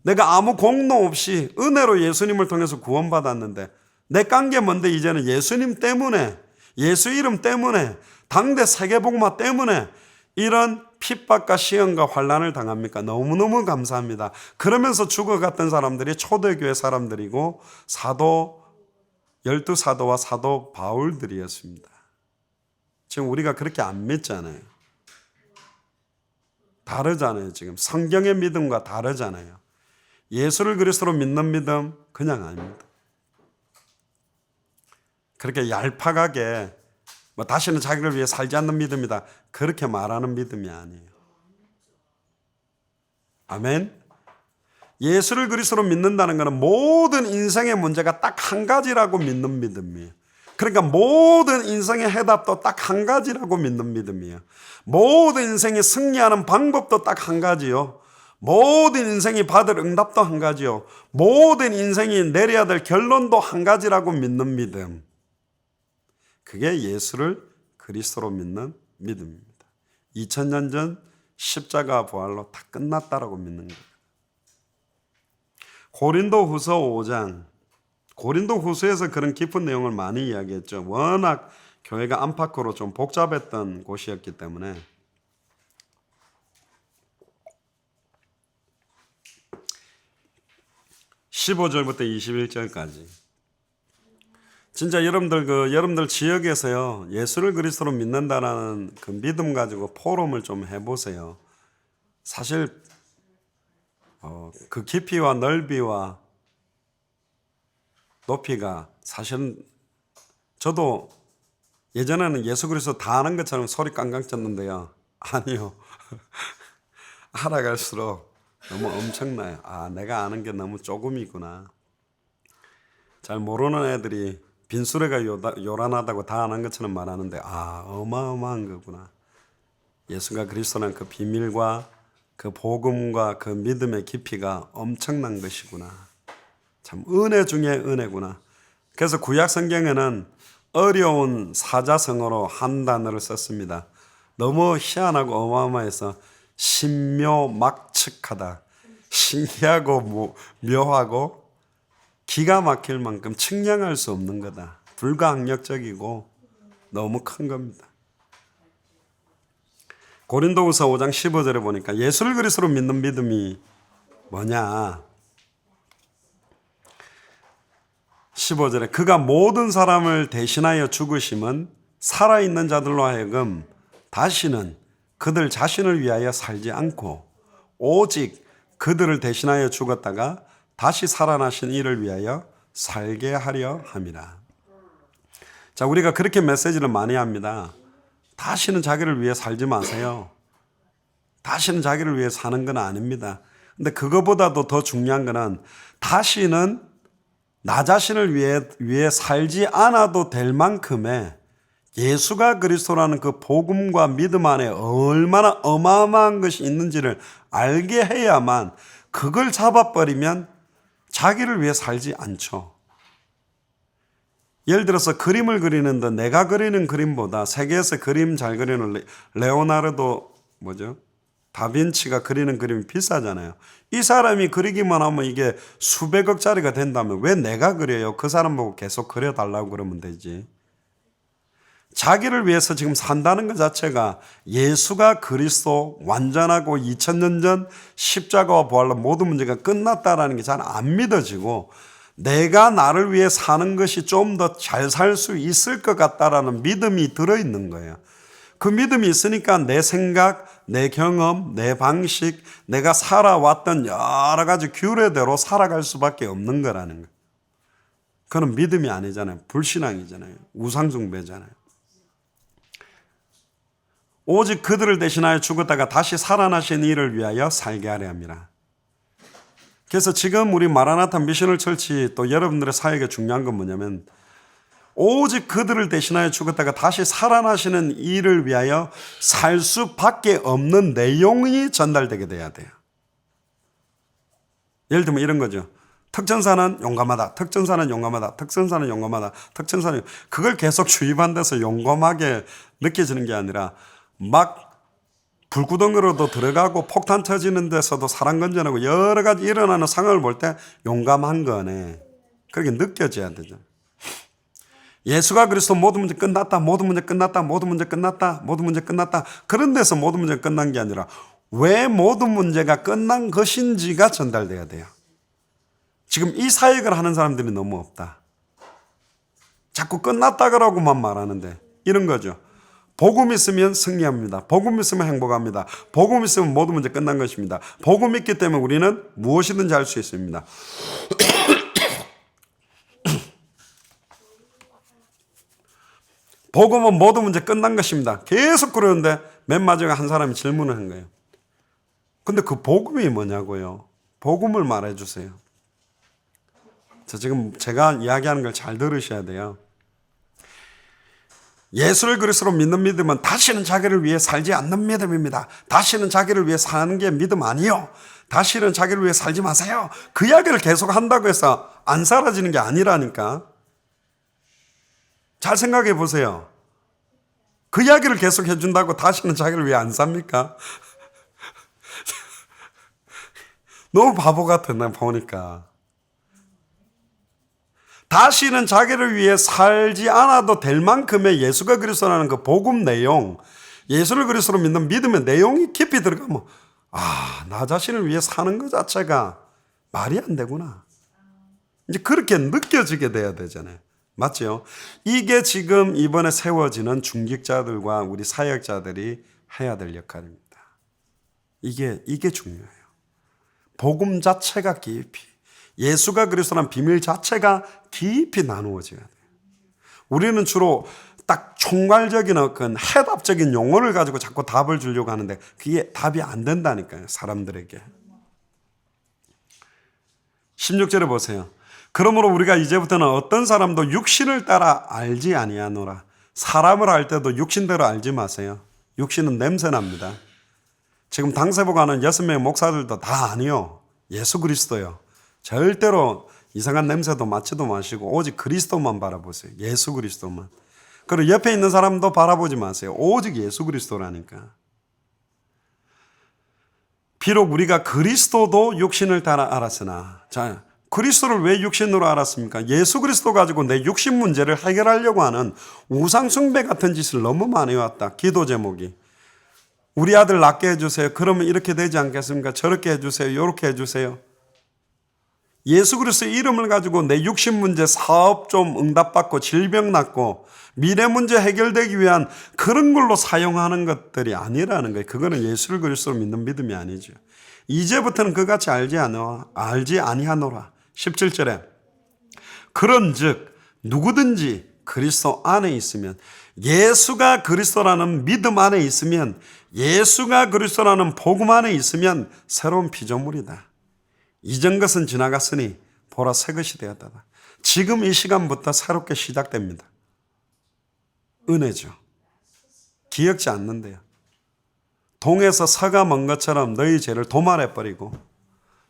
내가 아무 공로 없이 은혜로 예수님을 통해서 구원받았는데 내 깐 게 뭔데 이제는 예수님 때문에, 예수 이름 때문에, 당대 세계복음화 때문에 이런 핍박과 시험과 환난을 당합니까? 너무너무 감사합니다. 그러면서 죽어갔던 사람들이 초대교회 사람들이고 열두 사도와 사도 바울들이었습니다. 지금 우리가 그렇게 안 믿잖아요. 다르잖아요. 지금 성경의 믿음과 다르잖아요. 예수를 그리스도로 믿는 믿음 그냥 아닙니다. 그렇게 얄팍하게 다시는 자기를 위해 살지 않는 믿음이다, 그렇게 말하는 믿음이 아니에요. 아멘. 예수를 그리스도로 믿는다는 것은 모든 인생의 문제가 딱 한 가지라고 믿는 믿음이에요. 그러니까 모든 인생의 해답도 딱 한 가지라고 믿는 믿음이에요. 모든 인생이 승리하는 방법도 딱 한 가지요. 모든 인생이 받을 응답도 한 가지요. 모든 인생이 내려야 될 결론도 한 가지라고 믿는 믿음. 그게 예수를 그리스도로 믿는 믿음입니다. 2000년 전 십자가 부활로 다 끝났다라고 믿는 거예요. 고린도후서 5장, 고린도후서에서 그런 깊은 내용을 많이 이야기했죠. 워낙 교회가 안팎으로 좀 복잡했던 곳이었기 때문에. 15절부터 21절까지. 진짜 여러분들 지역에서요, 예수를 그리스도로 믿는다라는 그 믿음 가지고 포럼을 좀 해보세요. 사실 그 깊이와 넓이와 높이가 사실은 저도 예전에는 예수 그리스도 다 아는 것처럼 소리 깡깡 쳤는데요. 아니요. 알아갈수록 너무 엄청나요. 아, 내가 아는 게 너무 조금이구나. 잘 모르는 애들이 빈수레가 요란하다고 다 아는 것처럼 말하는데, 아, 어마어마한 거구나. 예수가 그리스도는 그 비밀과 그 복음과 그 믿음의 깊이가 엄청난 것이구나. 참 은혜 중에 은혜구나. 그래서 구약 성경에는 어려운 사자성어로 한 단어를 썼습니다. 너무 희한하고 어마어마해서 신묘막측하다. 신기하고 묘하고 기가 막힐 만큼 측량할 수 없는 거다. 불가항력적이고 너무 큰 겁니다. 고린도후서 5장 15절에 보니까 예수를 그리스도로 믿는 믿음이 뭐냐? 15절에 그가 모든 사람을 대신하여 죽으심은 살아있는 자들로 하여금 다시는 그들 자신을 위하여 살지 않고 오직 그들을 대신하여 죽었다가 다시 살아나신 이를 위하여 살게 하려 함이라. 자, 우리가 그렇게 메시지를 많이 합니다. 다시는 자기를 위해 살지 마세요. 다시는 자기를 위해 사는 건 아닙니다. 근데 그거보다도 더 중요한 거는 다시는 나 자신을 위해 살지 않아도 될 만큼의 예수가 그리스도라는 그 복음과 믿음 안에 얼마나 어마어마한 것이 있는지를 알게 해야만, 그걸 잡아버리면 자기를 위해 살지 않죠. 예를 들어서 그림을 그리는데 내가 그리는 그림보다 세계에서 그림 잘 그리는 레오나르도 다빈치가 그리는 그림이 비싸잖아요. 이 사람이 그리기만 하면 이게 수백억짜리가 된다면 왜 내가 그려요? 그 사람 보고 계속 그려달라고 그러면 되지. 자기를 위해서 지금 산다는 것 자체가 예수가 그리스도 완전하고 2000년 전 십자가와 부활로 모든 문제가 끝났다라는 게 잘 안 믿어지고, 내가 나를 위해 사는 것이 좀 더 잘 살 수 있을 것 같다라는 믿음이 들어있는 거예요. 그 믿음이 있으니까 내 생각, 내 경험, 내 방식, 내가 살아왔던 여러 가지 규례대로 살아갈 수밖에 없는 거라는 거예요. 그건 믿음이 아니잖아요. 불신앙이잖아요. 우상숭배잖아요. 오직 그들을 대신하여 죽었다가 다시 살아나신 이를 위하여 살게 하려 함이라. 그래서 지금 우리 마라나타 미셔널 철치 또 여러분들의 사역에 중요한 건 뭐냐면, 오직 그들을 대신하여 죽었다가 다시 살아나시는 일을 위하여 살 수밖에 없는 내용이 전달되게 돼야 돼요. 예를 들면 이런 거죠. 특전사는 용감하다. 특전사는 용감하다. 특전사는 용감하다. 특전사는 그걸 계속 주입한데서 용감하게 느껴지는 게 아니라 막 불구덩이로도 들어가고 폭탄 터지는 데서도 사람 건져내고 여러 가지 일어나는 상황을 볼 때 용감한 거네. 그렇게 느껴져야 되죠. 예수가 그리스도 모든 문제 끝났다. 모든 문제 끝났다. 모든 문제 끝났다. 모든 문제 끝났다. 그런 데서 모든 문제가 끝난 게 아니라 왜 모든 문제가 끝난 것인지가 전달돼야 돼요. 지금 이 사역을 하는 사람들이 너무 없다. 자꾸 끝났다 그러고만 말하는데 이런 거죠. 복음 있으면 승리합니다. 복음 있으면 행복합니다. 복음 있으면 모든 문제 끝난 것입니다. 복음 있기 때문에 우리는 무엇이든지 할 수 있습니다. 복음은 모든 문제 끝난 것입니다. 계속 그러는데 맨 마지막에 한 사람이 질문을 한 거예요. 근데 그 복음이 뭐냐고요? 복음을 말해 주세요. 지금 제가 이야기하는 걸 잘 들으셔야 돼요. 예수를 그리스도로 믿는 믿음은 다시는 자기를 위해 살지 않는 믿음입니다. 다시는 자기를 위해 사는 게 믿음 아니요. 다시는 자기를 위해 살지 마세요. 그 이야기를 계속 한다고 해서 안 사라지는 게 아니라니까. 잘 생각해 보세요. 그 이야기를 계속 해준다고 다시는 자기를 위해 안 삽니까? 너무 바보 같아, 난 보니까. 다시는 자기를 위해 살지 않아도 될 만큼의 예수가 그리스도라는 그 복음 내용, 예수를 그리스도로 믿는 믿음의 내용이 깊이 들어가면 나 자신을 위해 사는 것 자체가 말이 안 되구나. 이제 그렇게 느껴지게 돼야 되잖아요. 맞죠? 이게 지금 이번에 세워지는 중직자들과 우리 사역자들이 해야 될 역할입니다. 이게 중요해요. 복음 자체가 깊이, 예수가 그리스도라는 비밀 자체가 깊이 나누어져야 돼요. 우리는 주로 딱 총괄적인 어떤 해답적인 용어를 가지고 자꾸 답을 주려고 하는데 그게 답이 안 된다니까요, 사람들에게. 16절에 보세요. 그러므로 우리가 이제부터는 어떤 사람도 육신을 따라 알지 아니하노라. 사람을 알 때도 육신대로 알지 마세요. 육신은 냄새납니다. 지금 당세복하는 6명의 목사들도 다 아니요. 예수 그리스도요. 절대로 이상한 냄새도 맡지도 마시고 오직 그리스도만 바라보세요. 예수 그리스도만. 그리고 옆에 있는 사람도 바라보지 마세요. 오직 예수 그리스도라니까. 비록 우리가 그리스도도 육신을 따라 알았으나, 자, 그리스도를 왜 육신으로 알았습니까? 예수 그리스도 가지고 내 육신 문제를 해결하려고 하는 우상 숭배 같은 짓을 너무 많이 해왔다. 기도 제목이. 우리 아들 낫게 해주세요. 그러면 이렇게 되지 않겠습니까? 저렇게 해주세요. 이렇게 해주세요. 예수 그리스도의 이름을 가지고 내 육신 문제, 사업 좀 응답받고 질병 낫고 미래 문제 해결되기 위한 그런 걸로 사용하는 것들이 아니라는 거예요. 그거는 예수를 그리스도로 믿는 믿음이 아니죠. 이제부터는 그같이 알지 아니하노라. 17절에 그런즉 누구든지 그리스도 안에 있으면, 예수가 그리스도라는 믿음 안에 있으면, 예수가 그리스도라는 복음 안에 있으면 새로운 피조물이다. 이전 것은 지나갔으니 보라 새 것이 되었다. 지금 이 시간부터 새롭게 시작됩니다. 은혜죠. 기억지 않는데요. 동에서 서가 먼 것처럼 너희 죄를 도말해버리고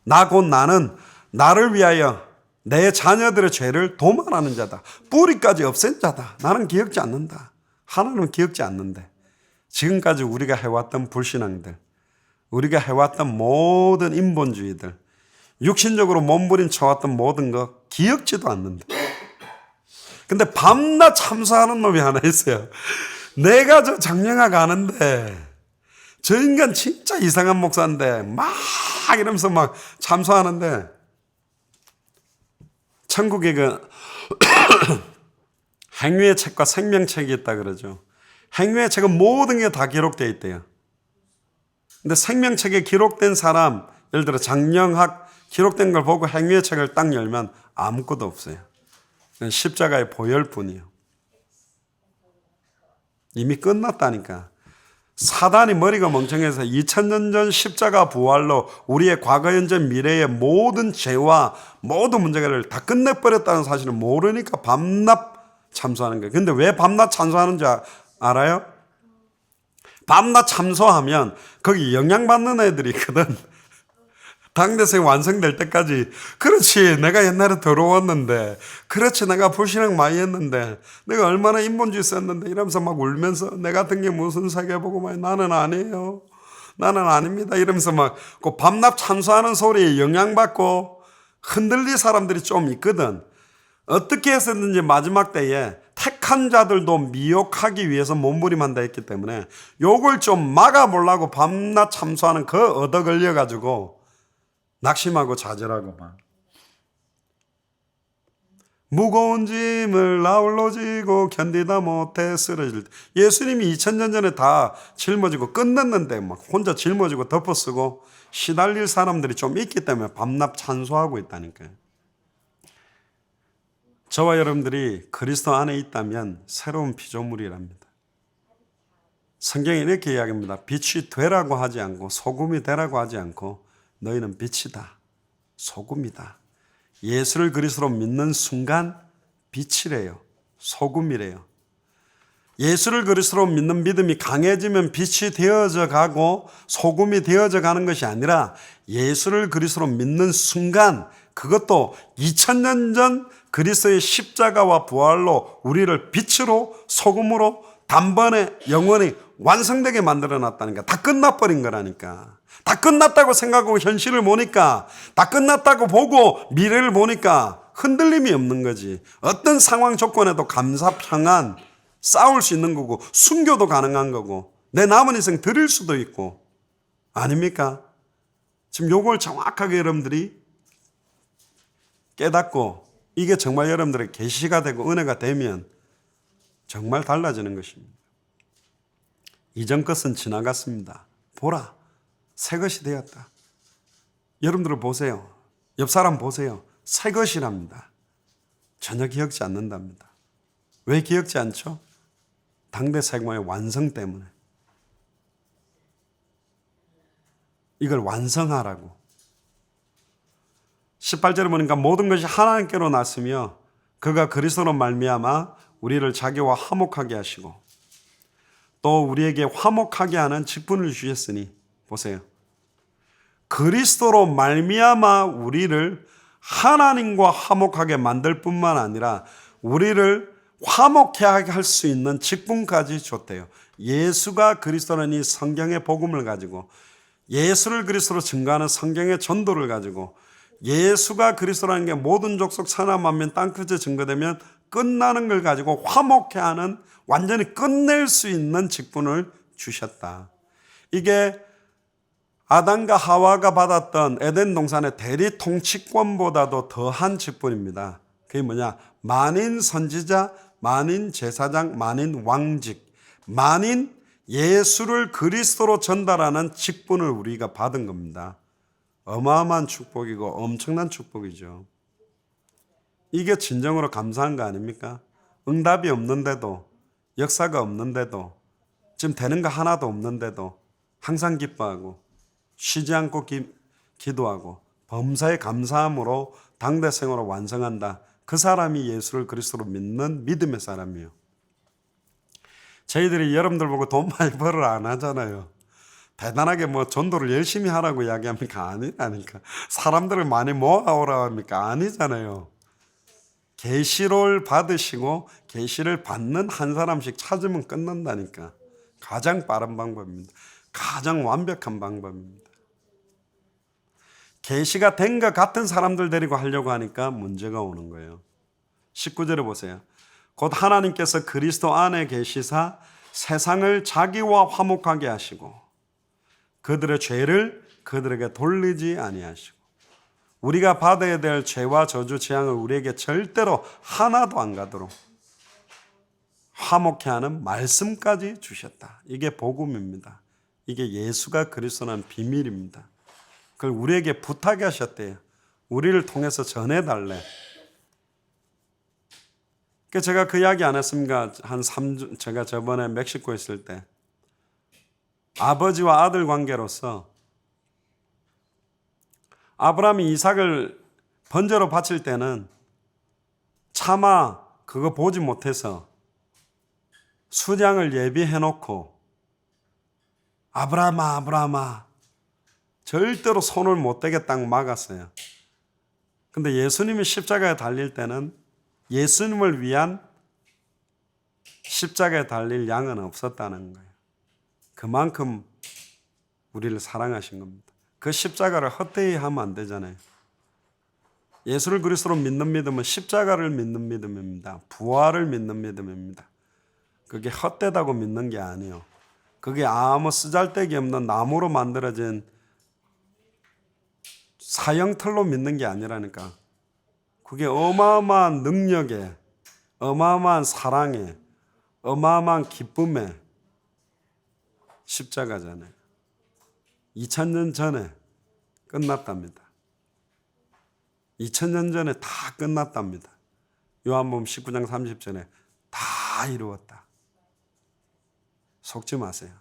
나 곧 나는 나를 위하여 내 자녀들의 죄를 도말하는 자다. 뿌리까지 없앤 자다. 나는 기억지 않는다. 하나님은 기억지 않는데 지금까지 우리가 해왔던 불신앙들, 우리가 해왔던 모든 인본주의들, 육신적으로 몸부림 쳐왔던 모든 거 기억지도 않는데. 근데 밤낮 참사하는 놈이 하나 있어요. 내가 저 장영학 아는데 저 인간 진짜 이상한 목사인데 막 이러면서 막 참사하는데, 천국에 그 행위의 책과 생명책이 있다 그러죠. 행위의 책은 모든 게 다 기록되어 있대요. 근데 생명책에 기록된 사람, 예를 들어 장영학 기록된 걸 보고 행위의 책을 딱 열면 아무것도 없어요. 십자가의 보혈뿐이에요. 이미 끝났다니까. 사단이 머리가 멍청해서 2000년 전 십자가 부활로 우리의 과거, 현재, 미래의 모든 죄와 모든 문제를 다 끝내버렸다는 사실을 모르니까 밤낮 참소하는 거예요. 근데 왜 밤낮 참소하는지 알아요? 밤낮 참소하면 거기 영향받는 애들이 있거든. 당대생 완성될 때까지. 그렇지, 내가 옛날에 더러웠는데, 그렇지, 내가 불신앙 많이 했는데, 내가 얼마나 인본주의 썼는데 이러면서 막 울면서 내 같은 게 무슨 세계 보고 막 나는 아니에요, 나는 아닙니다 이러면서 막 그 밤낮 참소하는 소리에 영향받고 흔들릴 사람들이 좀 있거든. 어떻게 해서든지 마지막 때에 택한 자들도 미혹하기 위해서 몸부림한다 했기 때문에 요걸 좀 막아보려고 밤낮 참소하는 그 얻어 걸려가지고 낙심하고 좌절하고 막 무거운 짐을 나홀로 지고 견디다 못해 쓰러질 때, 예수님이 2000년 전에 다 짊어지고 끝냈는데 막 혼자 짊어지고 덮어쓰고 시달릴 사람들이 좀 있기 때문에 밤낮 참소하고 있다니까요. 저와 여러분들이 그리스도 안에 있다면 새로운 피조물이랍니다. 성경이 이렇게 이야기합니다. 빛이 되라고 하지 않고 소금이 되라고 하지 않고 너희는 빛이다, 소금이다. 예수를 그리스도로 믿는 순간 빛이래요, 소금이래요. 예수를 그리스도로 믿는 믿음이 강해지면 빛이 되어져 가고 소금이 되어져 가는 것이 아니라 예수를 그리스도로 믿는 순간, 그것도 2000년 전 그리스도의 십자가와 부활로 우리를 빛으로 소금으로 단번에 영원히 완성되게 만들어 놨다니까. 다 끝나버린 거라니까. 다 끝났다고 생각하고 현실을 보니까, 다 끝났다고 보고 미래를 보니까 흔들림이 없는 거지. 어떤 상황 조건에도 감사, 평안, 싸울 수 있는 거고 순교도 가능한 거고 내 남은 인생 드릴 수도 있고 아닙니까? 지금 요걸 정확하게 여러분들이 깨닫고 이게 정말 여러분들의 계시가 되고 은혜가 되면 정말 달라지는 것입니다. 이전 것은 지나갔습니다. 보라, 새 것이 되었다. 여러분들 보세요. 옆 사람 보세요. 새 것이랍니다. 전혀 기억지 않는답니다. 왜 기억지 않죠? 당대 세계의 완성 때문에. 이걸 완성하라고. 18절에 보니까 모든 것이 하나님께로 났으며 그가 그리스도로 말미암아 우리를 자기와 화목하게 하시고 또 우리에게 화목하게 하는 직분을 주셨으니, 보세요. 그리스도로 말미암아 우리를 하나님과 화목하게 만들 뿐만 아니라 우리를 화목하게 할 수 있는 직분까지 줬대요. 예수가 그리스도는 이 성경의 복음을 가지고, 예수를 그리스도로 증거하는 성경의 전도를 가지고, 예수가 그리스도라는 게 모든 족속 천하 만민 땅끝에 증거되면 끝나는 걸 가지고 화목해 하는, 완전히 끝낼 수 있는 직분을 주셨다. 이게 아담과 하와가 받았던 에덴 동산의 대리 통치권보다도 더한 직분입니다. 그게 뭐냐? 만인 선지자, 만인 제사장, 만인 왕직, 만인 예수를 그리스도로 전달하는 직분을 우리가 받은 겁니다. 어마어마한 축복이고 엄청난 축복이죠. 이게 진정으로 감사한 거 아닙니까? 응답이 없는데도, 역사가 없는데도, 지금 되는 거 하나도 없는데도 항상 기뻐하고 쉬지 않고 기도하고 범사에 감사함으로 당대 생활을 완성한다. 그 사람이 예수를 그리스도로 믿는 믿음의 사람이에요. 저희들이 여러분들 보고 돈 많이 벌을 안 하잖아요. 대단하게 뭐 전도를 열심히 하라고 이야기합니까? 아니라니까. 사람들을 많이 모아오라고 합니까? 아니잖아요. 계시를 받으시고 계시를 받는 한 사람씩 찾으면 끝난다니까. 가장 빠른 방법입니다. 가장 완벽한 방법입니다. 계시가 된 것 같은 사람들 데리고 하려고 하니까 문제가 오는 거예요. 19절에 보세요. 곧 하나님께서 그리스도 안에 계시사 세상을 자기와 화목하게 하시고 그들의 죄를 그들에게 돌리지 아니하시고 우리가 받아야 될 죄와 저주 재앙을 우리에게 절대로 하나도 안 가도록 화목해 하는 말씀까지 주셨다. 이게 복음입니다. 이게 예수가 그리스도라는 비밀입니다. 그걸 우리에게 부탁해 하셨대요. 우리를 통해서 전해달래. 제가 그 이야기 안 했습니까? 한 3주, 제가 저번에 멕시코에 있을 때 아버지와 아들 관계로서 아브라함이 이삭을 번제로 바칠 때는 차마 그거 보지 못해서 수장을 예비해 놓고 아브라함아 아브라함아 절대로 손을 못 대게 딱 막았어요. 근데 예수님이 십자가에 달릴 때는 예수님을 위한 십자가에 달릴 양은 없었다는 거예요. 그만큼 우리를 사랑하신 겁니다. 그 십자가를 헛되이 하면 안 되잖아요. 예수를 그리스도로 믿는 믿음은 십자가를 믿는 믿음입니다. 부활을 믿는 믿음입니다. 그게 헛되다고 믿는 게 아니에요. 그게 아무 쓰잘데기 없는 나무로 만들어진 사형틀로 믿는 게 아니라니까. 그게 어마어마한 능력에, 어마어마한 사랑에, 어마어마한 기쁨에 십자가잖아요. 2000년 전에 끝났답니다. 2000년 전에 다 끝났답니다. 요한복음 19장 30절에 다 이루었다. 속지 마세요.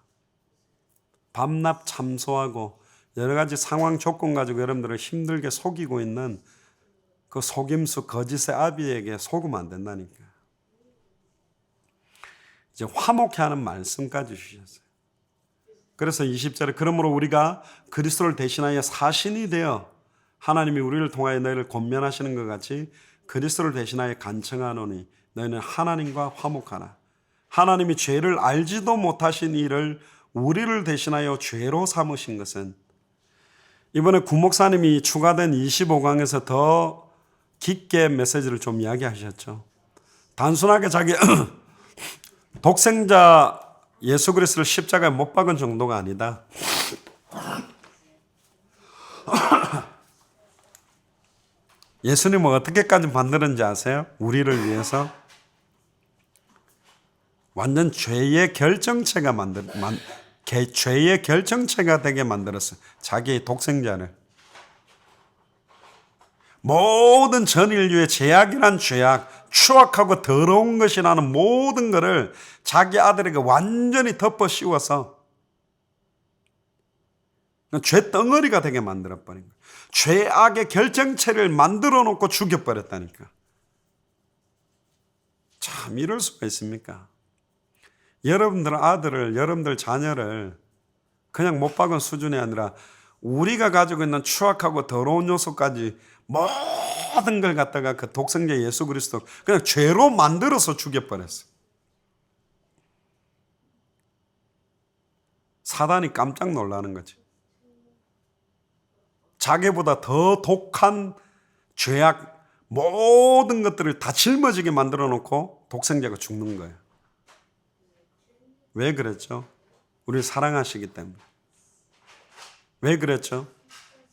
밤낮 참소하고 여러 가지 상황 조건 가지고 여러분들을 힘들게 속이고 있는 그 속임수 거짓의 아비에게 속으면 안 된다니까. 이제 화목해 하는 말씀까지 주셨어요. 그래서 20절에 그러므로 우리가 그리스도를 대신하여 사신이 되어 하나님이 우리를 통하여 너희를 권면하시는 것 같이 그리스도를 대신하여 간청하노니 너희는 하나님과 화목하라. 하나님이 죄를 알지도 못하신 이를 우리를 대신하여 죄로 삼으신 것은 이번에 구목사님이 추가된 25강에서 더 깊게 메시지를 좀 이야기하셨죠. 단순하게 자기 독생자 예수 그리스도를 십자가에 못 박은 정도가 아니다. 예수님은 어떻게까지 만드는지 아세요? 우리를 위해서 완전 죄의 결정체가 죄의 결정체가 되게 만들었어요. 자기의 독생자를. 모든 전 인류의 죄악이란 죄악, 추악하고 더러운 것이라는 모든 것을 자기 아들에게 완전히 덮어 씌워서 죄 덩어리가 되게 만들어버린 거예요. 죄악의 결정체를 만들어 놓고 죽여버렸다니까. 참 이럴 수가 있습니까? 여러분들 아들을, 여러분들 자녀를 그냥 못 박은 수준이 아니라 우리가 가지고 있는 추악하고 더러운 요소까지 모든 걸 갖다가 그 독생자 예수 그리스도 그냥 죄로 만들어서 죽여버렸어. 사단이 깜짝 놀라는 거지. 자기보다 더 독한 죄악 모든 것들을 다 짊어지게 만들어 놓고 독생자가 죽는 거예요. 왜 그랬죠? 우리를 사랑하시기 때문에. 왜 그랬죠?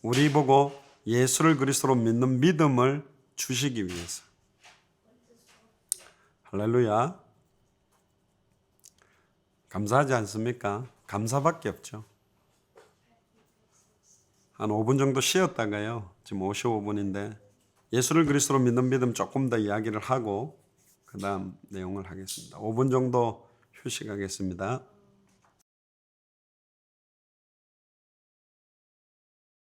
우리 보고 예수를 그리스도로 믿는 믿음을 주시기 위해서. 할렐루야. 감사하지 않습니까? 감사밖에 없죠. 한 5분 정도 쉬었다가요. 지금 55분인데 예수를 그리스도로 믿는 믿음 조금 더 이야기를 하고 그 다음 내용을 하겠습니다. 5분 정도 휴식하겠습니다.